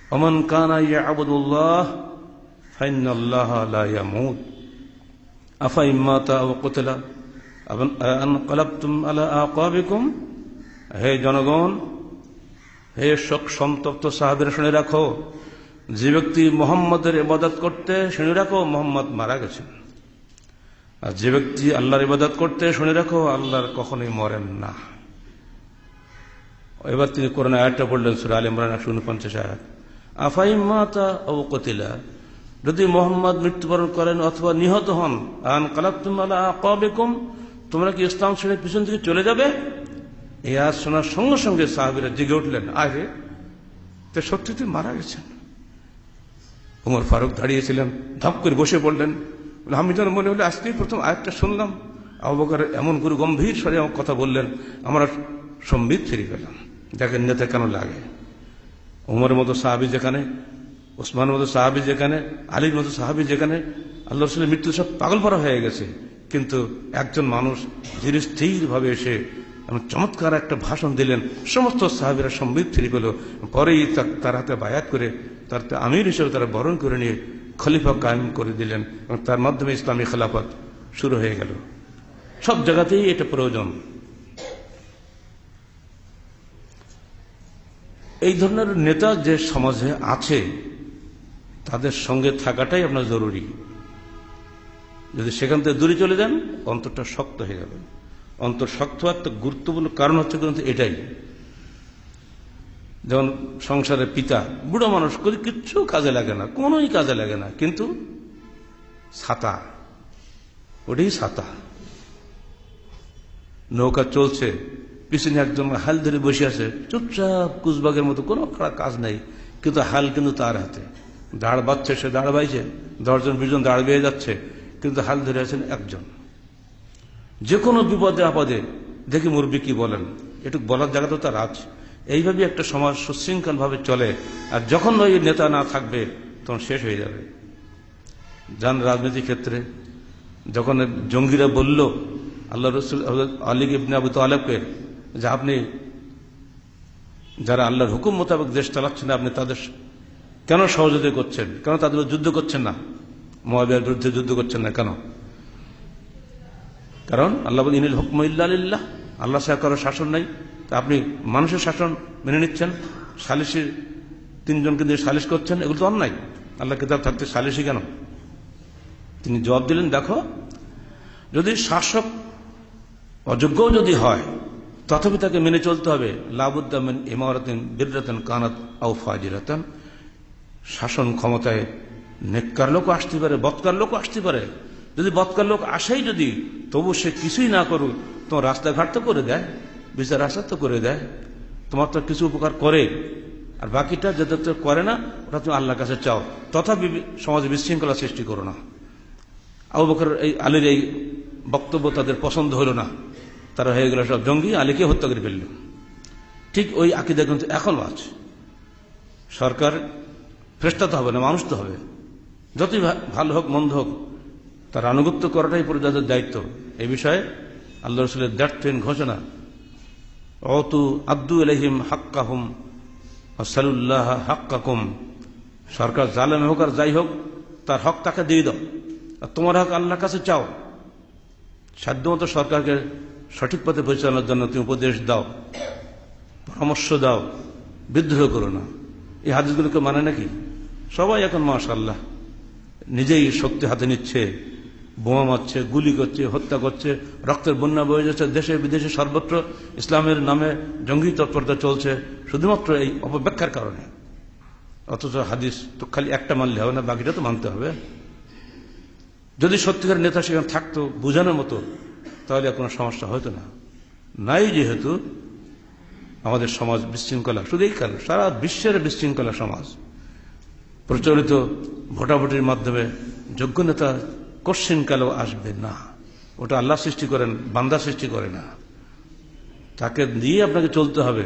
ওয়া মান কানা ইয়াবুদুল্লাহ ফাইন্নাল্লাহা লা ইয়ামুত আফা ইম্মাতা আও কুতিলা আনকালাবতুম আলা আকাবিকুম। হে জনগণ, হে শোক সন্তপ্ত সাহাবীরা, শুনে রাখো, যে ব্যক্তি মুহাম্মদের ইবাদত করতে, শুনে রাখো মুহাম্মদ মারা গেছেন। আর যে ব্যক্তি আল্লাহর ইবাদত করতে, শুনে রাখো আল্লাহর কখনোই মরেন না। এবার তিনি কোরআন আয়াতটা পড়লেন, সূরা আলে ইমরান 149 আয়াত। আফা ইম্মাতা আও কুতিলা, যদি মুহাম্মদ মৃত্যুবরণ করেন অথবা নিহত হন, আনকালাবতুম আলা আকাবিকুম, তোমরা কি ইসলাম ছেড়ে পিছন দিকে চলে যাবে? এই আয়াত শোনার সঙ্গে সঙ্গে সাহাবীরা জেগে উঠলেন, আরে তো সত্যি তুই মারা গেছেন। ওমর ফারুক দাঁড়িয়েছিলেন, ধাপ করে বসে পড়লেন। আমি যেন মনে হলো আজকেই প্রথম আয়াতটা শুনলাম। আবু বকর এমন করে গম্ভীর স্বরে আমার কথা বললেন, আমরা সম্বিত ফিরে পেলাম। দেখেন নেতা কেন লাগে। ওমরের মতো সাহাবী যেখানে, ওসমানের মতো সাহাবী যেখানে, আলীর মতো সাহাবী যেখানে, আল্লাহ রাসূলের মৃত্যু সব পাগল পারা হয়ে গেছে, কিন্তু একজন মানুষ ধীরে স্থির ভাবে এসে চমৎকার একটা ভাষণ দিলেন, সমস্ত সাহাবীরা সম্বিত ফিরে পেল। পরেই তার হাতে বায়াত করে তার আমির হিসেবে তারা বরণ করে নিয়ে খলিফা কায়েম করে দিলেন, এবং তার মাধ্যমে ইসলামী খেলাফত শুরু হয়ে গেল। সব জায়গাতেই এটা প্রয়োজন। এই ধরনের নেতা যে সমাজে আছে তাদের সঙ্গে থাকাটাই আপনার জরুরি। যদি সেখান থেকে দূরে চলে যান, অন্তরটা শক্ত হয়ে যাবে। অন্তর শক্ত হওয়ার তো গুরুত্বপূর্ণ কারণ হচ্ছে কিন্তু এটাই। যেমন সংসারের পিতা, বুড়ো মানুষ, কিচ্ছু কাজে লাগে না, কোনোই কাজে লাগে না, কিন্তু ছাতা, ওটাই ছাতা। নৌকা চলছে, পিছনে একজন হাল ধরে বসে আছে, চুপচাপ কুচবাগের মতো, কোনো কাজ নেই, কিন্তু হাল কিন্তু তার হাতে। দাঁড় বাচ্ছে, সে দাঁড় বাইছে, 10 জন 20 জন দাঁড় বেয়ে যাচ্ছে, কিন্তু হাল ধরে আছেন একজন। যে কোনো বিপদে আপদে দেখি মুরব্বী কি বলেন, এটুকু বলার জায়গা তো তার আছে। এইভাবে একটা সমাজ সুশৃঙ্খল ভাবে চলে। আর যখন ওই নেতা না থাকবে তখন শেষ হয়ে যাবে। যান রাজনীতির ক্ষেত্রে, যখন জঙ্গিরা বলল আল্লাহ রাসূল আলী ইবনে আবু তালেবকে যে আপনি যারা আল্লাহর হুকুম মোতাবেক দেশ চালাচ্ছেন, আপনি তাদের কেন সহযোগিতা করছেন, কেন তাদের যুদ্ধ করছেন না, মুআবিয়ার বিরুদ্ধে যুদ্ধ করছেন না কেন? কারণ আল্লাহ বলেন ইনিল হুকমু ইল্লা লিল্লাহ, আল্লাহ ছাড়া কারো শাসন নাই। তা আপনি মানুষের শাসন মেনে নিচ্ছেন, সালিশি 3 জনকে দিয়ে সালিশ করছেন, এগুলো তো অন্যায়। আল্লাহ কিতাব থাকতে সালিশি কেন? তিনি জবাব দিলেন, দেখো, যদি শাসক অযোগ্যও যদি হয় তথাপি তাকে মেনে চলতে হবে। লাবুদ্দা মিন ইমারাতিন বিররাতান কানাত আও ফাজিরাতান। শাসন ক্ষমতায় নেককার লোক আসতে পারে, বদকার লোক আসতে পারে। যদি বদকার লোক আসেই যদি, তবু সে কিছুই না করুক, তোমার রাস্তাঘাট তো করে দেয়, বিচার রাস্তা তো করে দেয়, তোমার তো কিছু উপকার করে, আর বাকিটা যেটা তো করে না ওটা তুমি আল্লাহর কাছে চাও। তথাপি সমাজে বিশৃঙ্খলা সৃষ্টি করো না। আবু বকর এই আলীর এই বক্তব্য তাদের পছন্দ হলো না, তারা হয়ে গেল সব জঙ্গি, আলীকে হত্যা করে ফেলল। ঠিক ওই আকীদা কিন্তু এখনো আছে। সরকার ফেরেশতা তো হবে না, মানুষ তো হবে। যতই ভালো হোক মন্দ হোক, তার আনুগত্য করাটাই পরিজাতের দায়িত্ব। এই বিষয়ে আল্লাহ রাসূলের দ্ব্যর্থহীন ঘোষণা, অতু আদ্দু ইলাইহিম হাক্কাহুম ওয়াসালুল্লাহ হাক্কাকুম। সরকার জালেম হোক আর যাই হোক, তার হক তাকে দিয়ে দাও, আর তোমার হক আল্লাহর কাছে চাও। সাধ্যমতো সরকারকে সঠিক পথে পরিচালনার জন্য তুমি উপদেশ দাও, পরামর্শ দাও, বিদ্রোহ করো না। এই হাদিসগুলোকে মানে নাকি? সবাই এখন মাশাআল্লাহ নিজেই শক্তি হাতে নিচ্ছে, বোমা মারছে, গুলি করছে, হত্যা করছে, রক্তের বন্যা বয়ে যাচ্ছে দেশে বিদেশে, সর্বত্র ইসলামের নামে জঙ্গি তৎপরতা চলছে, শুধুমাত্র এই অপব্যাখ্যার কারণে। অথচ হাদিস তো খালি একটা মানলে হবে না, বাকিটা তো মানতে হবে। যদি সত্যিকার নেতা সেখানে থাকতো বোঝানোর মতো, তাহলে কোনো সমস্যা হতো না। নাই যেহেতু, আমাদের সমাজ বিশৃঙ্খলা, শুধু এই কারণ, সারা বিশ্বের বিশৃঙ্খলা সমাজ। প্রচলিত ভোটাভুটির মাধ্যমে যোগ্য নেতা কোশ্চিনকালেও আসবে না। ওটা আল্লাহ সৃষ্টি করেন, বান্দা সৃষ্টি করে না। তাকে দিয়ে আপনাকে চলতে হবে।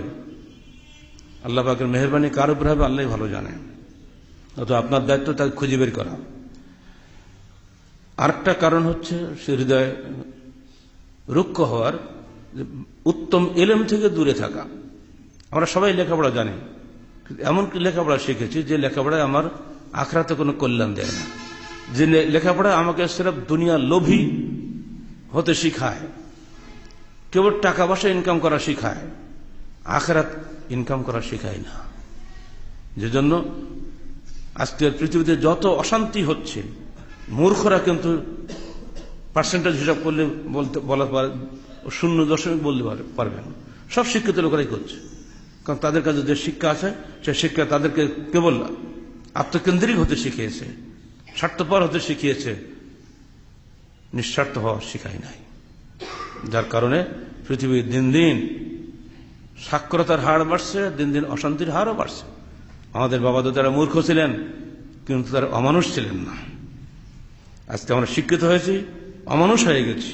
আল্লাহ পাকের মেহেরবানি কার উপর হবে আল্লাহ ভালো জানে। অত আপনার দায়িত্ব তাকে খুঁজে বের করা। আরেকটা কারণ হচ্ছে সে হৃদয় রুক্ষ হওয়ার, উত্তম ইলম থেকে দূরে থাকা। আমরা সবাই লেখাপড়া জানি, এমনকি লেখাপড়া শিখেছি যে লেখাপড়ায় আমার আখিরাতে কোনো কল্যাণ দেয় না, যে লেখাপড়া আমাকে সির্ফ দুনিয়া লোভী হতে শিখায়, কেবল টাকা পয়সা ইনকাম করা শিখায়, আখিরাত ইনকাম করা শিখায় না। যেজন্য আজকের পৃথিবীতে যত অশান্তি হচ্ছে, মূর্খরা কিন্তু পার্সেন্টেজ হিসাব করলে বলা 0.0 বলতে পারবেন। সব শিক্ষিত লোকেরাই করছে, কারণ তাদের কাছে যে শিক্ষা আছে সে শিক্ষা তাদেরকে কেবল আত্মকেন্দ্রিক হতে শিখিয়েছে, স্বার্থপর হতে শিখিয়েছে, নিঃস্বার্থ হওয়া শিখাই নাই। যার কারণে পৃথিবীর দিন দিন সাক্ষরতার হার বাড়ছে, দিন দিন অশান্তির হারও বাড়ছে। আমাদের বাবা দাদারা মূর্খ ছিলেন, কিন্তু তারা অমানুষ ছিলেন না। আজকে আমরা শিক্ষিত হয়েছি, অমানুষ হয়ে গেছি।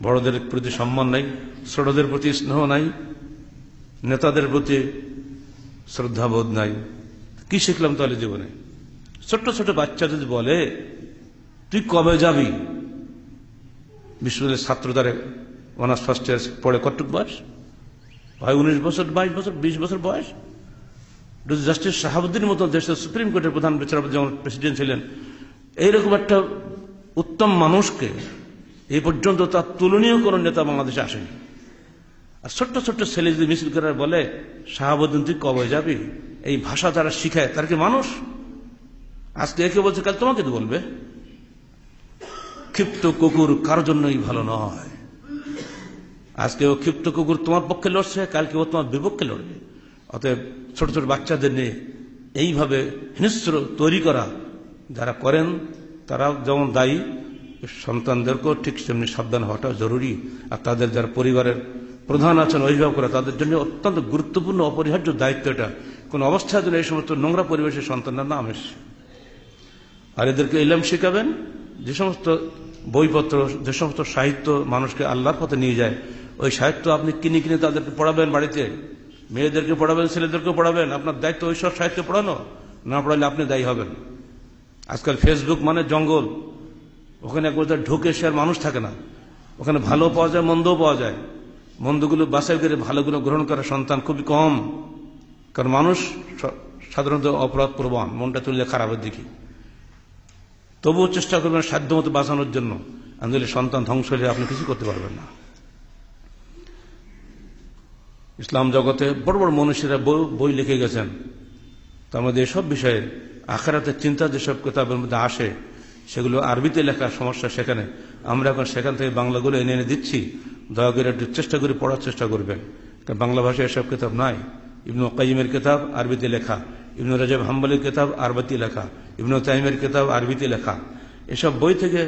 বড়দের প্রতি সম্মান নাই, ছোটদের প্রতি স্নেহ নাই, নেতাদের প্রতি শ্রদ্ধাবোধ নাই। কি শিখলাম তাহলে জীবনে? ছোট্ট ছোট বাচ্চা যদি বলে তুই কবে যাবি, বিশ্ববিদ্যালয়ের ছাত্র তারা অনার্স ফার্স্ট ইয়ার পড়ে, কতটুকু বয়স ভাই? 19 বছর, 22 বছর, 20 বছর বয়স। জাস্টিস শাহাবুদ্দিনের মতো দেশের সুপ্রিম কোর্টের প্রধান বিচারপতি যেমন প্রেসিডেন্ট ছিলেন, এইরকম একটা উত্তম মানুষকে এই পর্যন্ত তার তুলনীয় কোন নেতা বাংলাদেশে আসেনি। আর ছোট্ট ছোট্ট ছেলে যদি মিছিল করে বলে শাহাবুদ্দিন তুই কবে যাবি, এই ভাষা যারা শিখায় তারা কি মানুষ? আজকে একে বলছে, কাল তোমাকে তো বলবে। ক্ষিপ্ত কুকুর কারোর জন্যই ভালো নয়। আজকে ও ক্ষিপ্ত কুকুর তোমার পক্ষে লড়ছে, কালকে ও তোমার বিপক্ষে লড়বে। অতএব ছোট ছোট বাচ্চাদের নিয়ে এইভাবে হিংস্র তৈরি করা যারা করেন, তারা যেমন দায়ী, সন্তানদেরকেও ঠিক সেমনি সাবধান হওয়াটা জরুরি। আর তাদের যারা পরিবারের প্রধান আছেন, অভিভাবকরা, তাদের জন্য অত্যন্ত গুরুত্বপূর্ণ অপরিহার্য দায়িত্ব এটা। কোন অবস্থায় যেন এই সমস্ত নোংরা পরিবেশে সন্তানরা না আসে। আর এদেরকে ইলম শিখাবেন। যে সমস্ত বইপত্র, যে সমস্ত সাহিত্য মানুষকে আল্লাহর পথে নিয়ে যায়, ওই সাহিত্য আপনি কিনে কিনে তাদেরকে পড়াবেন বাড়িতে, মেয়েদেরকে পড়াবেন, ছেলেদেরকে পড়াবেন। আপনার দায়িত্ব ওই সব সাহিত্য পড়ানো, না পড়ালে আপনি দায়ী হবেন। আজকাল ফেসবুক মানে জঙ্গল, ওখানে একবার ঢুকে সে আর মানুষ থাকে না। ওখানে ভালো পাওয়া যায়, মন্দও পাওয়া যায়। মন্দগুলো বাছাই করে ভালোগুলো গ্রহণ করার সন্তান খুবই কম, কারণ মানুষ সাধারণত অপরাধ প্রবণ, মনটা তুললে খারাপের দিকে। তবুও চেষ্টা করবেন সাধ্যমতো বাঁচানোর জন্য, আন্দোলনের সন্তান ধ্বংস হলে আপনি কিছু করতে পারবেন না। ইসলাম জগতে বড় বড় মনীষীরা বই লিখে গেছেন, তার মধ্যে এসব বিষয়ে আখিরাতের চিন্তা যেসব কিতাবের মধ্যে আসে, সেগুলো আরবিতে লেখা সমস্যা সেখানে। আমরা এখন সেখান থেকে বাংলাগুলো এনে এনে দিচ্ছি। দয়া করে একটু চেষ্টা করে পড়ার চেষ্টা করবেন, কারণ বাংলা ভাষায় এসব কিতাব নাই। ইবনু কাইয়িমের কিতাব আরবিতে লেখা, ইবনু রাজব হাম্বলির কিতাব আরবিতে লেখা, ইবনু তাইমের কিতাব আরবিতে লেখা। এসব বই থেকে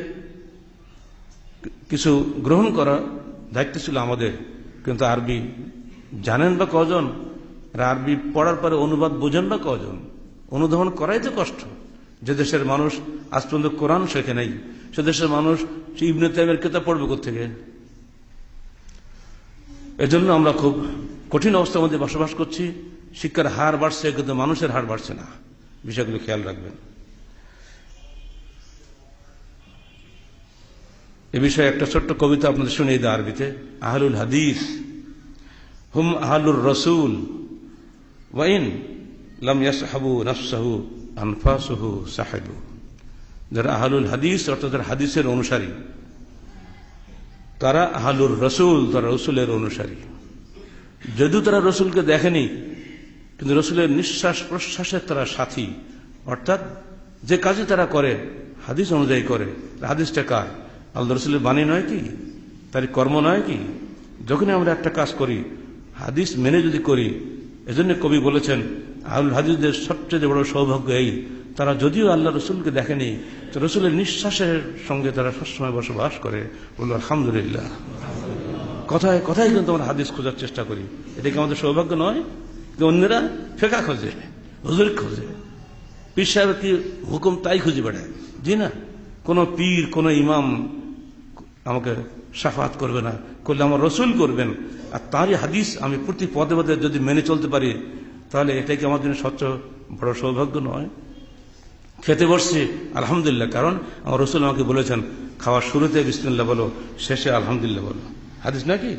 কিছু গ্রহণ করা দায়িত্ব ছিল আমাদের, কিন্তু আরবি জানেন বা কজন? আরবি পড়ার পরে অনুবাদ বোঝেন বা কজন? অনুধাবন করাই তো কষ্ট। যে দেশের মানুষ আজ পর্যন্ত কোরআন শেখে নাই, সে দেশের মানুষ ইবনে তাইমের কিতাব পড়বে কোত্থেকে? এজন্য আমরা খুব কঠিন অবস্থার মধ্যে বসবাস করছি। শিক্ষার হার বাড়ছে, কিন্তু মানুষের হার বাড়ছে না। বিষয়গুলো খেয়াল রাখবেন। এ বিষয়ে একটা ছোট্ট কবিতা আপনাদের শুনিয়ে দেয় আরবিতে। আহলুল হাদিস হুম আহলুর রসুল ওয়াইন লাম ইয়াসহাবু নাফসাহু আনফাসুহু সাহিবু। যারা আহলুল হাদিস অর্থাৎ হাদিসের অনুসারী, তারা আহলুর রসুল, তারা রসুলের অনুসারী। যদিও তারা রসুলকে দেখেনি, কিন্তু রসুলের নিঃশ্বাস প্রশ্বাসের তারা সাথী। অর্থাৎ যে কাজই তারা করে হাদিস অনুযায়ী করে। হাদিসটা কার? আল্লাহ রসুলের বাণী নয় কি? তার কর্ম নয় কি? যখনই আমরা একটা কাজ করি হাদিস মেনে যদি করি, এজন্য কবি বলেছেন আহলুল হাদিসদের সবচেয়ে বড় সৌভাগ্য এই, তারা যদিও আল্লাহ রসুলকে দেখেনি, তো রসুলের নিঃশ্বাসের সঙ্গে তারা সবসময় বসবাস করে। বলল আলহামদুলিল্লাহ। কথায় কথায় কিন্তু আমরা হাদিস খোঁজার চেষ্টা করি। এটা কি আমাদের সৌভাগ্য নয়? অন্যরা ফেকা খোঁজে, হুজুর খোঁজে, পীর সাহেব কি হুকুম তাই খুঁজে বেড়ায়। জি না, কোন পীর কোন ইমাম আমাকে শাফাত করবে না, করলে আমার রসুল করবেন। আর তারই হাদিস আমি প্রতি পদে পদে যদি মেনে চলতে পারি, তাহলে এটা কি আমার জন্য সবচেয়ে বড় সৌভাগ্য নয়? খেতে বসছি আলহামদুলিল্লাহ, কারণ আমার রসুল আমাকে বলেছেন খাওয়ার শুরুতে বিসমিল্লাহ বলো, শেষে আলহামদুলিল্লাহ বলো। হাদিস নাকি?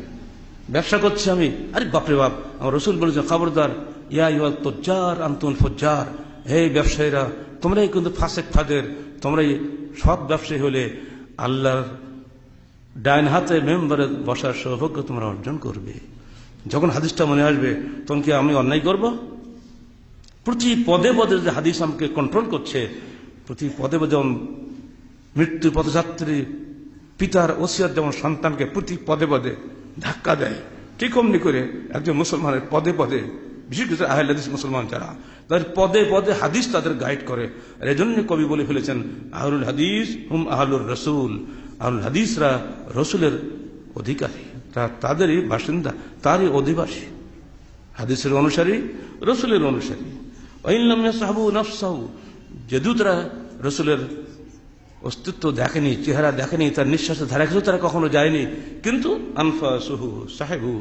ব্যবসা করছি আমি, আরে বাপরে বাপ, আমার রসুল বলেছেন খবরদার, ইয়া ইউল তুজ্জার আনতুল ফুজ্জার, হে ব্যবসায়ীরা তোমরাই কিন্তু ফাসেক ফাদের, তোমরাই সৎ ব্যবসায়ী হলে আল্লাহর ডাইন হাতে মেম্বারে বসার সৌভাগ্য তোমরা অর্জন করবে। যখন হাদিসটা মনে আসবে তখন কি আমি অন্যায় করব? প্রতি পদে পদে যে হাদিস আমাকে কন্ট্রোল করছে, প্রতি পদে পদে যেমন মৃত্যু পথযাত্রী পিতার ওসিয়ত যেমন সন্তানকে প্রতি পদে পদে ধাক্কা দেয়, ঠিক অমনি করে একজন মুসলমানের পদে পদে, বিশেষ করে আহলে হাদিস মুসলমান যারা, তাদের পদে পদে হাদিস তাদের গাইড করে। আর এজন্য কবি বলে ফেলেছেন আহলুল হাদিস হুম আহলুর রসুল। আহলুল হাদিসরা রসুলের অধিকারী, তাদেরই বাসিন্দা, তারই অধিবাসী, হাদিসের অনুসারী, রসুলের অনুসারী। যদিও তারা রসুলের অস্তিত্ব দেখেনি, চেহারা দেখেনি, তার নিঃশ্বাসের ধারা কিছু তারা কখনো যায়নি, কিন্তু আনফাসুহু সাহেবু,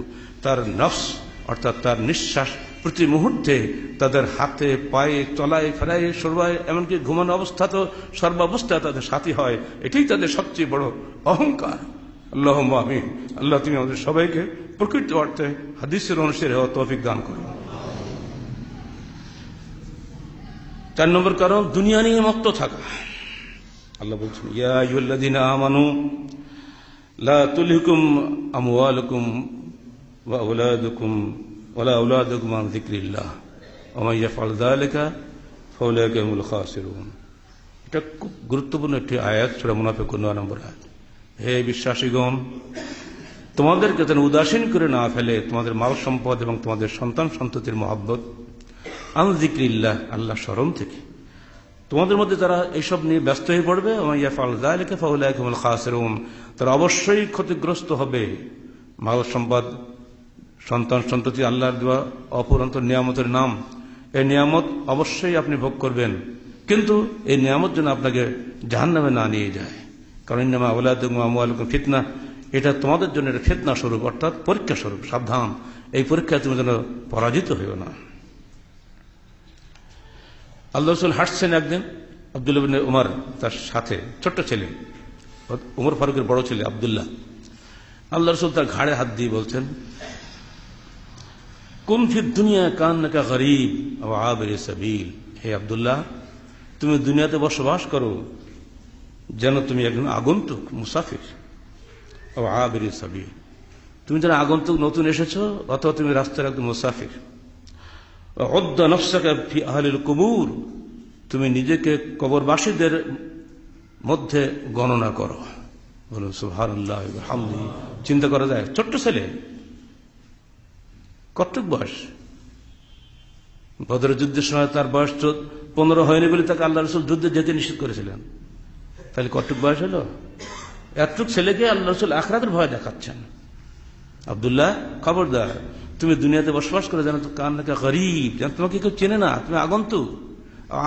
তার নফস অর্থাৎ তার নিঃশ্বাস প্রতি মুহূর্তে তাদের হাতে পায়ে চলায় ফেরায় সর্বায়, এমনকি ঘুমানো অবস্থা তো সর্বাবস্থায় তাদের সাথী হয়। এটাই তাদের সবচেয়ে বড় অহংকার। আল্লাহুম্মা আমিন। আল্লাহ তুমি আমাদের সবাইকে প্রকৃত অর্থে হাদিসের অনুসারী হওয়ার তৌফিক দান করুন। 4 নম্বর কারণ দুনিয়া নিয়ে মত্ত থাকা। আল্লাহ বলছেন ইয়া আইয়ুহাল্লাযীনা আমানু লা তুলহিকুম আমওয়ালুকুম ওয়া আওলাদুকুম ওয়ালা আওলাদুকুম আন যিকরিল্লাহ ওয়া মান ইয়াফআল যালিকা ফাউলাইকা হুমুল খাসিরুন। এটা খুব গুরুত্বপূর্ণ একটি আয়াত, সূরা মুনাফিকুন 9 নম্বর আয়াত। হে বিশ্বাসীগণ, তোমাদেরকে যেন উদাসীন করে না ফেলে তোমাদের মাল সম্পদ এবং তোমাদের সন্তান সন্ততির মহব্বত আন যিকরিল্লাহ, আল্লাহ স্মরণ থেকে। তোমাদের মধ্যে যারা এইসব নিয়ে ব্যস্ত হয়ে পড়বে, ওয়া মান ইয়াফআল যালিকা ফাউলাইকা হুমুল খাসিরুন, তারা অবশ্যই ক্ষতিগ্রস্ত হবে। মাল সম্পদ সন্তান সন্ততি আল্লাহর দেওয়া অপরন্ত নিয়ামতের নাম। এই নিয়ামত অবশ্যই আপনি ভোগ করবেন, কিন্তু এই নিয়ামত যেন আপনাকে জাহান্নামে না নিয়ে যায়। কারণ ইন্নামা আওলাদুকুম ওয়া আমওয়ালুকুম ফিতনা, এটা তোমাদের জন্য একটা ফিতনা স্বরূপ, অর্থাৎ পরীক্ষা স্বরূপ। সাবধান, এই পরীক্ষায় তুমি যেন পরাজিত হইও না। আল্লাহ রাসূল হাঁটছেন একদিন, আব্দুল্লাহ ইবনে উমর তার সাথে, ছোট্ট ছেলে, উমর ফারুকের বড় ছেলে আব্দুল্লাহ। আল্লাহ রাসূল তার ঘাড়ে হাত দিয়ে বলছেন কুন ফিদ দুনিয়া কান্নাকা গরীব ওয়া আবির সাবিল, হে আব্দুল্লাহ তুমি দুনিয়াতে বসবাস করো যেন তুমি একজন আগন্তুক মুসাফির। ওয়া আবির সাবিল, তুমি যেন আগন্তুক, নতুন এসেছো, অথবা তুমি রাস্তার একজন মুসাফির। তুমি নিজেকে কবরবাসীদের মধ্যে গণনা করো। বলুন সুবহানাল্লাহ ওয়া বিহামদিহি। চিন্তা করা যায়, ছোট্ট ছেলে, কতটুক বয়স? বদরের যুদ্ধের সময় তার বয়স 15 হয়নি বলে তাকে আল্লাহ রাসূল যুদ্ধে যেতে নিষেধ করেছিলেন। তাহলে কতটুক বয়স হলো? এতটুক ছেলেকে আল্লাহ রাসূল আখিরাতের ভয় দেখাচ্ছেন। আব্দুল্লাহ, খবরদার, তুমি দুনিয়াতে বসবাস করে জানো তো কান্নাকা গরীব, জানো তোমাকে কেউ চেনে না, তুমি আগন্তুক,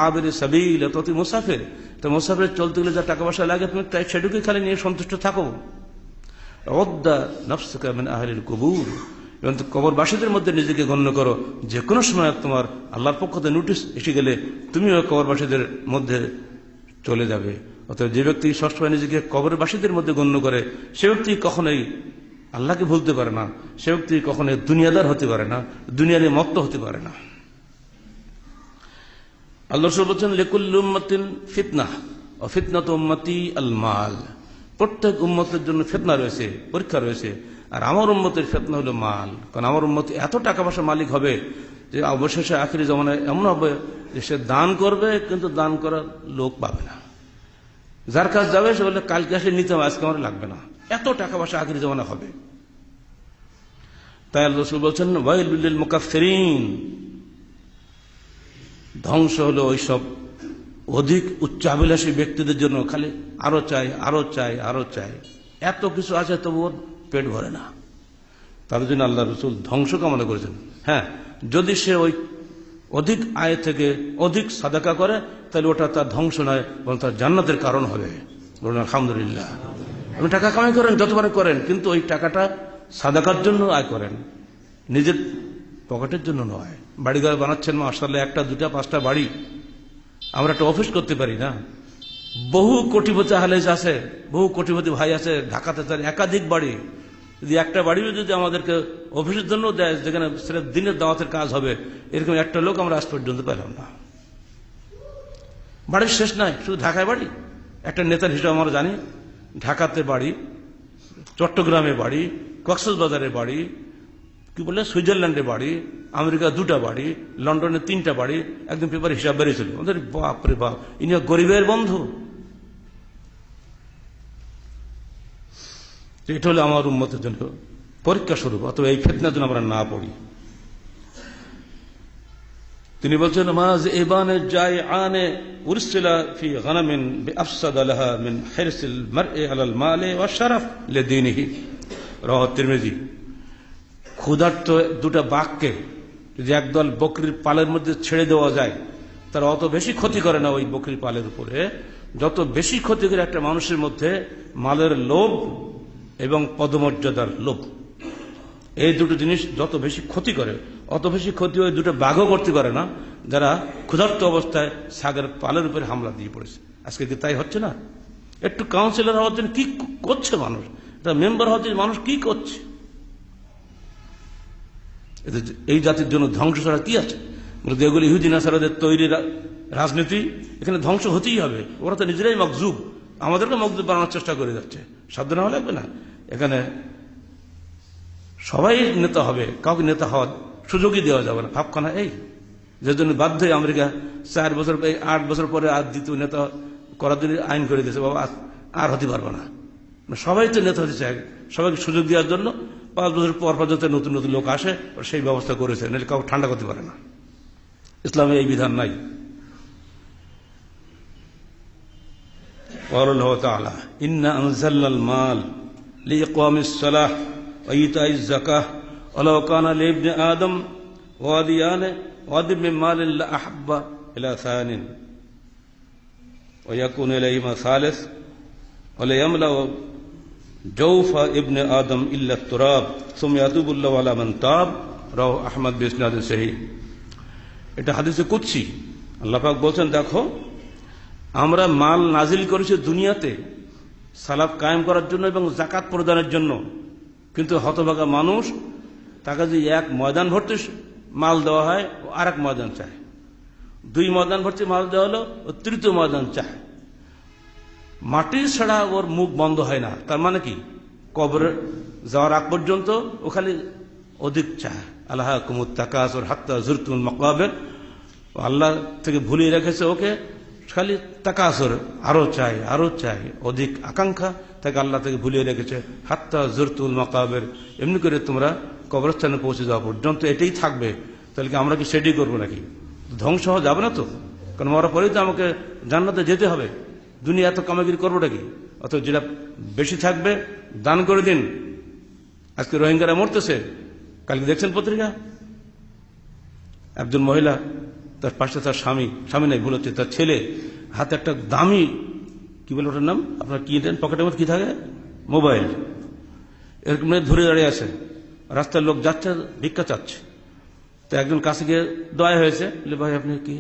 আবির সাবিল, তুমি মুসাফির। তো মুসাফির চলতে গেলে যা টাকা পয়সা লাগে তুমি সেটুকুই খালি নিয়ে সন্তুষ্ট থাকো। উদ্দা নাফসাকা মিন আহলিল কুবুর, এবং কবরবাসীদের মধ্যে নিজেকে গণ্য করো। যে কোনো সময় তোমার আল্লাহর পক্ষ থেকে নোটিশ এসে গেলে তুমিও কবরবাসীদের মধ্যে চলে যাবে। অর্থাৎ যে ব্যক্তি সবসময় নিজেকে কবরবাসীদের মধ্যে গণ্য করে সে ব্যক্তি কখনোই আল্লাহকে ভুলতে পারে না, সে ব্যক্তি কখনোই দুনিয়াদার হতে পারে না, দুনিয়ারে মত্ত হতে পারে না। আল্লাহ রাসূল বলেছেন লিকুল্লি উম্মাতিন ফিতনাহ ওয়া ফিতনাতু উম্মতি আল মাল। প্রত্যেক উম্মতের জন্য ফিতনা রয়েছে, পরীক্ষা রয়েছে, আর আমার উম্মতের ফিতনা হলো মাল। কারণ আমার উম্মত এত টাকা পয়সা মালিক হবে যে অবশেষে আখিরি জামানায় এমন হবে যে সে দান করবে কিন্তু দান করার লোক পাবে না। যার কাছে যাবে সে বলে কালকে আসলে নিতে হবে, আজকে আমার লাগবে না। এত টাকা পয়সা আখিরি জামানা হবে। তাই আল্লাহ রাসূল বলছেন ওয়াইলুল লিল মুকাফফিরিন, ধ্বংস হলো ওইসব অধিক উচ্চাভিলাষী ব্যক্তিদের জন্য, খালি আরো চাই, আরো চাই, আরো চাই, এত কিছু আছে তবুও পেট ভরে না। তাদের জন্য আল্লাহ রাসূল ধ্বংস কামনা করেছেন। হ্যাঁ, যদি সে ওই অধিক আয় থেকে অধিক সাদাকা করে তাহলে ওটা তার ধ্বংস নয়, বরং তার জান্নাতের কারণ হবে। বলুন আলহামদুলিল্লাহ। আপনি টাকা কামাই করেন, যতবার করেন, কিন্তু ওই টাকাটা সাদাকার জন্য আয় করেন, নিজের পকেটের জন্য নয়। বাড়ি ঘর বানাচ্ছেন মাশাআল্লাহ, 1টা 2টা 5টা বাড়ি, আমরা একটা অফিস করতে পারি না। বহু কোটিপতি আহলেজ আছে, বহু কোটিপতি ভাই আছে ঢাকাতে, তার একাধিক বাড়ি। যদি একটা বাড়িও যদি আমাদেরকে অফিসের জন্য দেয় যেখানে সেটা দিনের দাওয়াতের কাজ হবে, এরকম একটা লোক আমরা আজ পর্যন্ত পেলাম না। বাড়ির শেষ নাই, শুধু ঢাকায় বাড়ি। একটা নেতার হিসাবে আমরা জানি, ঢাকাতে বাড়ি, চট্টগ্রামে বাড়ি, কক্সবাজারে বাড়ি, কি বলে সুইজারল্যান্ডে বাড়ি, আমেরিকা 2টা বাড়ি, লন্ডনে 3টা বাড়ি। একদম পেপারে হিসাব বেরিয়েছিল, ওদের বাপরে বাপ, ইনি গরিবের বন্ধু। এটা হলো আমার উম্মতের জন্য পরীক্ষা স্বরূপ, অথবা এই ফিতনার জন্য আমরা না পড়ি। তিনি বলছেন মাজ ইবানে জাইআনে উরসিলা ফি গনামিন বিআফসাদ লাহা মিন হিরসিল মারই আলাল মালি ওয়া শারাফ লিদীনিহি, রাওয়াহু তিরমিজি। ক্ষুধার্ত 2টা বাঘকে যদি একদল বকরির পালের মধ্যে ছেড়ে দেওয়া যায়, তারা অত বেশি ক্ষতি করে না ওই বকরির পালের উপরে, যত বেশি ক্ষতি করে একটা মানুষের মধ্যে মালের লোভ এবং পদমর্যাদার লোভ। এই দুটো জিনিস যত বেশি ক্ষতি করে, অত বেশি ক্ষতি ওই 2টা বাঘও করতে পারে না, যারা ক্ষুধার্ত অবস্থায় ছাগের পালের উপরে হামলা দিয়ে পড়েছে। আজকে কি তাই হচ্ছে না? একটু কাউন্সিলর হওয়ার জন্য কি করছে মানুষ, একটা মেম্বার হওয়ার জন্য মানুষ কি করছে? এই জাতির জন্য ধ্বংস ছাড়া কি আছে? এগুলো ইহুদি নাসারাদের তৈরি রাজনীতি, এখানে ধ্বংস হতেই হবে। ওরা তো নিজেরাই মকজুব, আমাদেরকে মকজুব বানানোর চেষ্টা করে যাচ্ছে। সাধ্য না হলে লাগবে না। এখানে সবাই নেতা হবে, কাউকে নেতা হওয়ার সুযোগই দেওয়া যাবে না। ভাবখানা এই, যে জন্য বাধ্যই আমেরিকা 4 বছর 8 বছর পরে আর দ্বিতীয় নেতা করার জন্য আইন করে দিয়েছে, বাবা আর হতে পারবে না। সবাই তো নেতা হতে চায়, সবাইকে সুযোগ দেওয়ার জন্য 5 বছর পর যাতে নতুন নতুন লোক আসে সেই ব্যবস্থা করেছে, নাহলে কাউকে ঠান্ডা করতে পারে না। ইসলামে এই বিধান নাই। قال الله تعالى إنا أنزلنا المال لإقام الصلاة وإيتاء الزكاة ولو كان لابن آدم واد من مال لأحب إلى ثان ويكون إليهما ثالث وليملأ جوف ابن آدم إلا التراب ثم يتوب الله على من تاب رواه أحمد بإسناد صحيح। এটা হাদিসে কুদসি। আল্লাহ পাক বলছেন, দেখো আমরা মাল নাজিল করেছি দুনিয়াতে সালাত কায়েম করার জন্য এবং যাকাত প্রদানের জন্য, কিন্তু হতভাগা মানুষ, তাকে যদি 1 ময়দান ভর্তি মাল দেওয়া হয় ও আরেক ময়দান চায়, 2 ময়দান ভর্তি মাল দেওয়া হলো ও 3য় ময়দান চায়। মাটি ছাড়া ওর মুখ বন্ধ হয় না। তার মানে কি, কবরে যাওয়ার আগ পর্যন্ত ও খালি অধিক চায়। আল্লাহকুমুত তাকাসুর হাত্তা যুরতুমুল মাকাবির, আল্লাহ থেকে ভুলিয়ে রেখেছে ওকে খালি তাকাসুর, আরো চাই আরো চাই, অধিক আকাঙ্ক্ষা তাকে আল্লাহ থেকে ভুলিয়ে রেখেছে। হাত্তা জুরতুল মাকাবের, এমনি করে তোমরা কবরস্থানে পৌঁছে যাওয়া পর্যন্ত এটাই থাকবে। তাহলে কি আমরা কি সেটাই করবো নাকি? ধ্বংস হওয়া যাবে না তো, কারণ মরার পরেই তো আমাকে জান্নাতে যেতে হবে। দুনিয়া এত কামাগিরি করবোটা কি? অত যেটা বেশি থাকবে দান করে দিন। আজকে রোহিঙ্গারা মরতেছে, কালকে দেখছেন পত্রিকা, একজন মহিলা তার পাশে তার স্বামী নাই, ভুল হচ্ছে, তার ছেলে হাতে একটা দামি, কি বলে ওটার নাম, আপনার কি দেন পকেটের মধ্যে কি থাকে, মোবাইল, এরকম ধরে দাঁড়িয়ে আছে। রাস্তার লোক যাচ্ছে, ভিক্ষা চাচ্ছে। তো একজন কাছে গিয়ে দয়া হয়েছে, ভাই আপনি কি,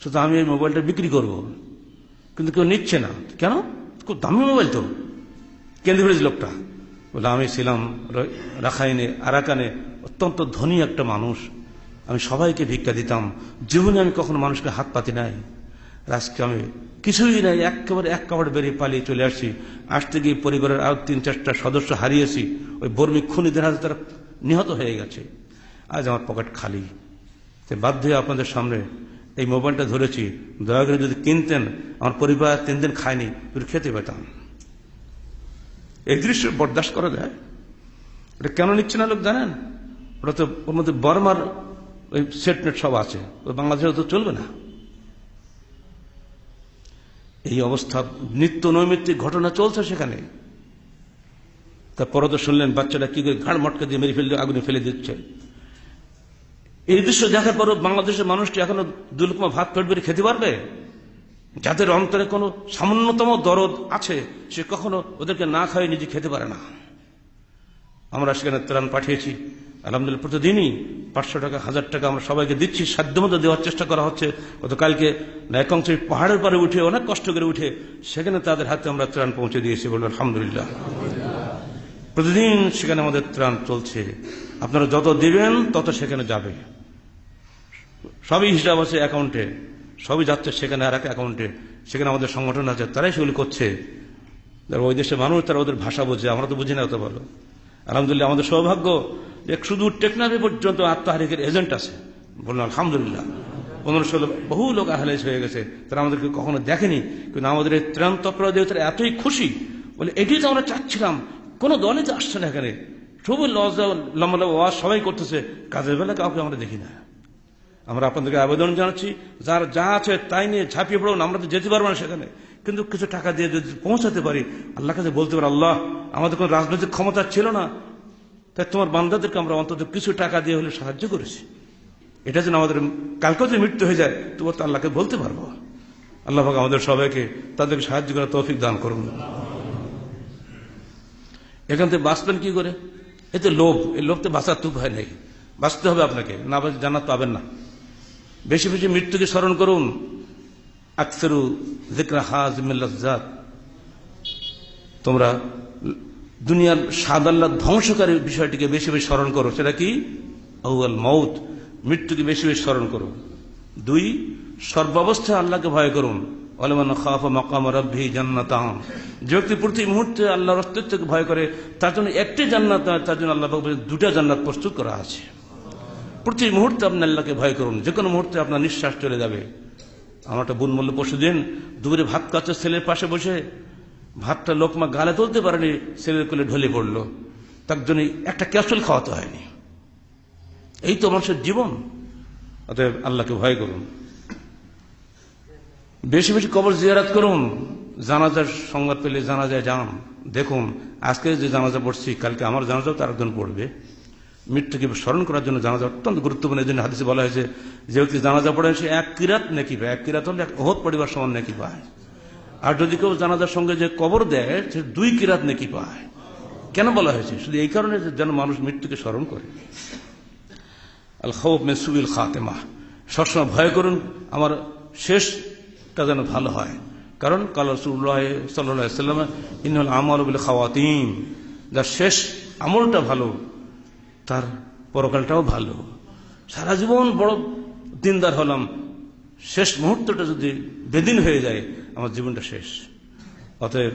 শুধু আমি এই মোবাইলটা বিক্রি করব, কিন্তু কেউ নিচ্ছে না। কেন? খুব দামি মোবাইল তো। কেন্দ্র করেছে লোকটা, বলে আমি ছিলাম রাখাইনে, আরাকানে অত্যন্ত ধনী একটা মানুষ, আমি সবাইকে ভিক্ষা দিতাম, জীবনে আমি কখনো মানুষকে হাত পাতি নাই। আজকে আমি কিছুই নাই, এক কাপড় বেরিয়ে পালিয়ে চলে আসছি। আসতে গিয়ে পরিবারের আরো 3-4টা সদস্য হারিয়েছি, ওই বর্মী খুনিদের হাতে তারা নিহত হয়ে গেছে। আজ আমার পকেট খালি, বাধ্য হয়ে আপনাদের সামনে এই মোবাইলটা ধরেছি। দয়া করে যদি কিনতেন, আমার পরিবার 3 দিন খায়নি, খেতে পেতাম। এই দৃশ্য বরদাস্ত করা যায়? এটা কেন নিচ্ছে না লোক জানেন? ওটা তো ওর মধ্যে বর্মার ওই সেটনেট সব আছে, ওই বাংলাদেশে তো চলবে না। এই অবস্থা নিত্য নৈমিত্তিক ঘটনা চলছে সেখানে। তারপরে তো শুনলেন বাচ্চাটা কি করে ঘাড় মটকে দিয়ে মেরে ফেলে আগুনে ফেলে দিচ্ছে। এই দৃশ্য দেখার পরও বাংলাদেশের মানুষটি এখনো 2 লোকমা ভাত পেট ভরে খেতে পারবে? যাদের অন্তরে কোনো সামান্যতম দরদ আছে, সে কখনো ওদেরকে না খাওয়াই নিজে খেতে পারে না। আমরা সেখানে ত্রাণ পাঠিয়েছি, আলহামদুলিল্লাহ প্রতিদিনই 500 টাকা 1000 টাকা আমরা সবাইকে দিচ্ছি, সাধ্যমতো দেওয়ার চেষ্টা করা হচ্ছে। গতকালকে একাংশ পাহাড়ের পারে উঠে, অনেক কষ্ট করে উঠে সেখানে তাদের হাতে আমরা ত্রাণ পৌঁছে দিয়েছি, বলবো আলহামদুলিল্লাহ। প্রতিদিন সেখানে আমাদের ত্রাণ চলছে। আপনারা যত দিবেন তত সেখানে যাবে, সবই হিসাব আছে অ্যাকাউন্টে, সবই যাচ্ছে সেখানে আর এক অ্যাকাউন্টে। সেখানে আমাদের সংগঠন আছে, তারাই সেগুলি করছে। ওই দেশের মানুষ, তারা ওদের ভাষা বোঝে, আমরা তো বুঝি না অত ভালো। আলহামদুলিল্লাহ আমাদের সৌভাগ্য যে শুধু টেকনাফে পর্যন্ত আত্মহারিকের এজেন্ট আছে, বলুন আলহামদুলিল্লাহ। 15-16 বহু লোক আহলেজ হয়ে গেছে, তারা আমাদেরকে কখনো দেখেনি, কিন্তু আমাদের এই ত্রাণ তৎপরতা দিয়ে তারা এতই খুশি, বলে এটাই তো আমরা চাচ্ছিলাম। কোন দলে তো আসছে না এখানে, সবই লম্বা ওয়াজ সবাই করতেছে, কাজের বেলা কাউকে আমরা দেখি না। আমরা আপনাদেরকে আবেদন জানাচ্ছি, যার যা আছে তাই নিয়ে ঝাঁপিয়ে পড়ুন। আমরা তো যেতে পারবো না সেখানে, কিন্তু কিছু টাকা দিয়ে যদি পৌঁছাতে পারি, আল্লাহ কাছে বলতে পারি, আল্লাহ আমাদের কোনো রাজনৈতিক ক্ষমতা ছিল না, তাই তোমার বান্দাদেরকে আমরা অন্তত কিছু টাকা দিয়ে হলে সাহায্য করেছি। এটা যেন আমাদের কালকে যদি মৃত্যু হয়ে যায়, তবু তো আল্লাহকে বলতে পারবো। আল্লাহ পাক আমাদের সবাইকে তাদেরকে সাহায্য করার তৌফিক দান করুন। এখান থেকে বাঁচবেন কি করে? এতে লোভ, এই লোভতে বাঁচার তো ভয় নেই, বাঁচতে হবে আপনাকে, না বাঁচলে জান্নাত পাবেন না। বেশি বেশি মৃত্যুকে স্মরণ করুন। আকসারু যিকরা হাযিমিল লাজ্জাত, তোমরা দুনিয়ার স্বাদ আল্লাহ ধ্বংসকারী বিষয়টিকে বেশি বেশি স্মরণ করো। সেটা কি? আউয়াল মউত, মৃত্যুকে বেশি বেশি স্মরণ করো। 2, সর্বাবস্থায় আল্লাহকে ভয় করুন। ওয়ালামান খাফা মাকাম রাব্বিহি জান্নাতান, যে ব্যক্তি প্রতি মুহূর্তে আল্লাহর অস্তিত্বকে ভয় করে, তার জন্য একটি জান্নাত নয়, তার জন্য আল্লাহ পাক 2টা জান্নাত প্রস্তুত করা আছে। প্রতি মুহূর্তে আপনি আল্লাহকে ভয় করুন, যে কোনো মুহূর্তে আপনার নিঃশ্বাস চলে যাবে। আমার একটা বোন বলল পরশুদিন, দুপুরে ভাত খাচ্ছে ছেলের পাশে বসে, ভাতটা লোকমা গালে তুলতে পারেনি, ছেলের কোলে ঢলে পড়লো, তার জন্য একটা ক্যাপসুল খাওয়াতে হয়নি। এই তো মানুষের জীবন। অতএব আল্লাহকে ভয় করুন, বেশি বেশি কবর জিয়ারত করুন। জানাজার সংবাদ পেলে জানাজায় যান, দেখুন আজকে যে জানাজা পড়ছি, কালকে আমার জানাজাও তার একজন পড়বে। মৃত্যুকে স্মরণ করার জন্য জানাজা অত্যন্ত গুরুত্বপূর্ণ। এই জন্য হাদিসে বলা হয়েছে, যে ব্যক্তি জানাজা পড়ে সে 1 কিরাত নেকি পায়। 1 কিরাত হলে ওহদ পরিবার সমান নেকি পায়। আর যদি কেউ জানাজার সঙ্গে যে কবর দেয়, সে 2 কিরাত নেকি পায়। কেন বলা হয়েছে? শুধু এই কারণে যেন মানুষ মৃত্যুকে স্মরণ করে। আল খাউফ মিন সুইল খাতেমা, সবসময় ভয় করুন আমার শেষটা যেন ভালো হয়। কারণ কাল রাসূলুল্লাহ সাল্লাল্লাহু আলাইহি ওয়াসাল্লাম, ইন্নাল আমালু বিল খাওয়াতিম, যার শেষ আমলটা ভালো তার পরকালটাও ভালো। সারা জীবন বড় দিনদার হলাম, শেষ মুহূর্তটা যদি বেদিন হয়ে যায়, আমার জীবনটা শেষ। অতএব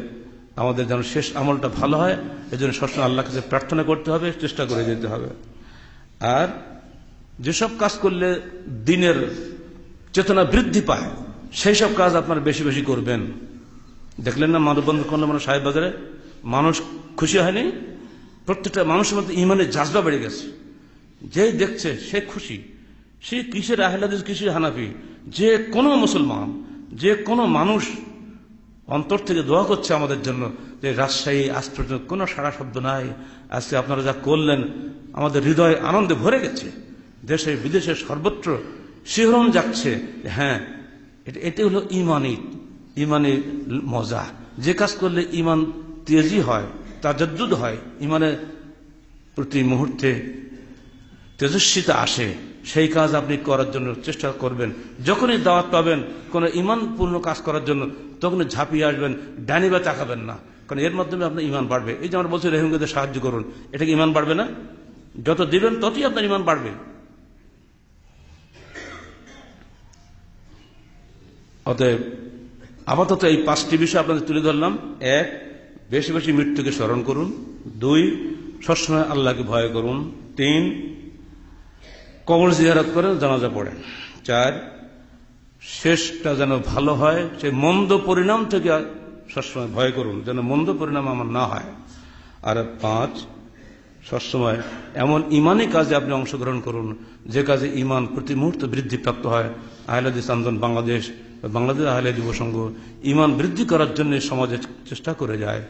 আমাদের যেন শেষ আমলটা ভালো হয়, এজন্য সবসময় আল্লাহর কাছে প্রার্থনা করতে হবে, চেষ্টা করে যেতে হবে। আর যেসব কাজ করলে দিনের চেতনা বৃদ্ধি পায়, সেই সব কাজ আপনারা বেশি বেশি করবেন। দেখলেন না মানববন্ধন করলে মানে সাহেব বাজারে মানুষ খুশি হয়নি? প্রত্যেকটা মানুষের মধ্যে ইমানের জাজবা বেড়ে গেছে। যে দেখছে সে খুশি, সে কিসের আহলে হাদিস কিসের হানাফি, যে কোনো মুসলমান, যে কোনো মানুষ অন্তর থেকে দোয়া করছে আমাদের জন্য যে রাজশাহী আজ পর্যন্ত কোনো সারা শব্দ নাই, আজকে আপনারা যা করলেন আমাদের হৃদয় আনন্দে ভরে গেছে, দেশে বিদেশে সর্বত্র শিহরণ যাচ্ছে। হ্যাঁ, এটি হলো ইমানি মজা। যে কাজ করলে ইমান তেজি হয়, তাজাদ্দুদ হয়, ইমানের প্রতি মুহূর্তে তেজস্বিতা আসে, সেই কাজ আপনি করার জন্য চেষ্টা করবেন। যখনই দাওয়াত পাবেন কোনো ইমানপূর্ণ কাজ করার জন্য তখনই ঝাঁপিয়ে আসবেন, ডানি বা তাকাবেন না, কারণ এর মাধ্যমে আপনার ইমান বাড়বে। এই যে আমরা বলছি রহিমকে সাহায্য করুন, এটা কি ইমান বাড়বে না? যত দিবেন ততই আপনার ইমান বাড়বে। অতএব আপাতত এই 5টি বিষয় আপনাদের তুলে ধরলাম। 1, বেশি বেশি মৃত্যুকে স্মরণ করুন। 2, সবসময় আল্লাহকে ভয় করুন। 3, কবর জিয়ারত করেন, জানাজা পড়েন। 4, শেষটা যেন ভালো হয়, সেই মন্দ পরিণাম থেকে সবসময় ভয় করুন, যেন মন্দ পরিণাম আমার না হয়। আর 5, সবসময় এমন ইমানি কাজে আপনি অংশগ্রহণ করুন যে কাজে ইমান প্রতি মুহূর্তে বৃদ্ধিপ্রাপ্ত হয়। আহলে হাদিস আন্দোলন বাংলাদেশ আহলে হাদিস যুবসংঘ ইমান বৃদ্ধি করার জন্য সমাজে চেষ্টা করে যায়।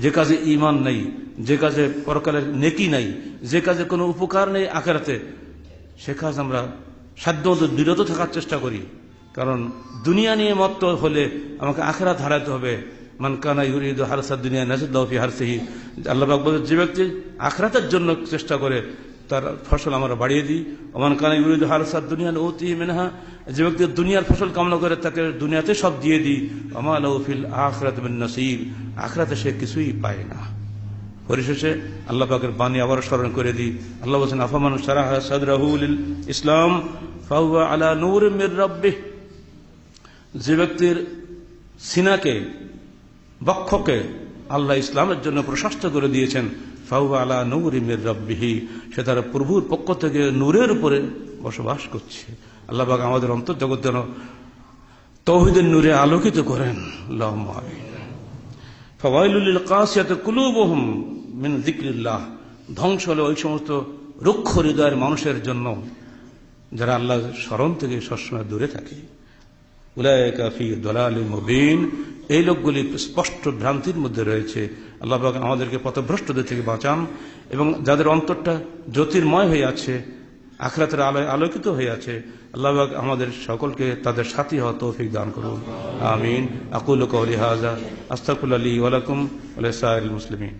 যে কাজে ইমান নেই, যে কাজে পরকালের নেকি নাই, যে কাজে কোনো উপকার নেই আখিরাতে, সে কাজ আমরা সাধ্যমতো বিরত থাকার চেষ্টা করি। কারণ দুনিয়া নিয়ে মত্ত হলে আমাকে আখিরাত হারাতে হবে। মান কানা ইউরিদু হারসাদ দুনিয়া নাজিদ লাহু ফি হারসিহি, আল্লাহ পাক বলেন যে ব্যক্তি আখিরাতের জন্য চেষ্টা করে তার ফসল আমরা বাড়িয়ে দিই। ওমান কানা ইউরিদু হারসাদ দুনিয়া উতিহি মিনহা, যে ব্যক্তি দুনিয়ার ফসল কামনা করে তাকে দুনিয়াতে সব দিয়ে দিই। ওমা লাহু ফিল আখিরাতি মিন নসিব, আখিরাতে সে কিছুই পায় না। পরিশেষে আল্লাহ পাকের বাণী আবার স্মরণ করে দিই। আল্লাহ বলেন আফামান শারাহা সাদরাহু লিল ইসলাম ফাহুয়া আলা নূরিম মির রাব্বিহ, যে ব্যক্তির সিনাকে বক্ষকে আল্লাহ ইসলামের জন্য প্রশস্ত করে দিয়েছেন, ফাহুয়া আলা নূরিম মির রাব্বিহি, সে তার প্রভুর পক্ষ থেকে নূরের উপরে বসবাস করছে। আল্লাহ পাক আমাদের অন্তর্জগৎ যেন তাওহীদের নূরে আলোকিত করেন। আল্লাহুম্মা আমিন। ফাওয়াইলুল লিল কাসিয়াতি কুলুবুহুম মিন যিকরিল্লাহ, ধ্বংস হলো ওই সমস্ত রুক্ষ হৃদয়ের মানুষের জন্য যারা আল্লাহর স্মরণ থেকে সবসময় দূরে থাকে। উলাইকা ফি দালালিন মুবিন, এই লোকগুলি স্পষ্ট ভ্রান্তির মধ্যে রয়েছে। আল্লাহ পাক আমাদেরকে পথভ্রষ্টদের থেকে বাঁচান, এবং যাদের অন্তরটা জ্যোতির্ময় হয়ে আছে, আখিরাতের আলোয় আলোকিত হয়ে আছে, আল্লাহ পাক আমাদের সকলকে তাদের সাথী হওয়ার তৌফিক দান করুন। আমিন। আকুলু কওলি হাযা আস্তাগফিরুল্লাহ লি ওয়া লাকুম ওয়া লিসাইরিল মুসলিমিন।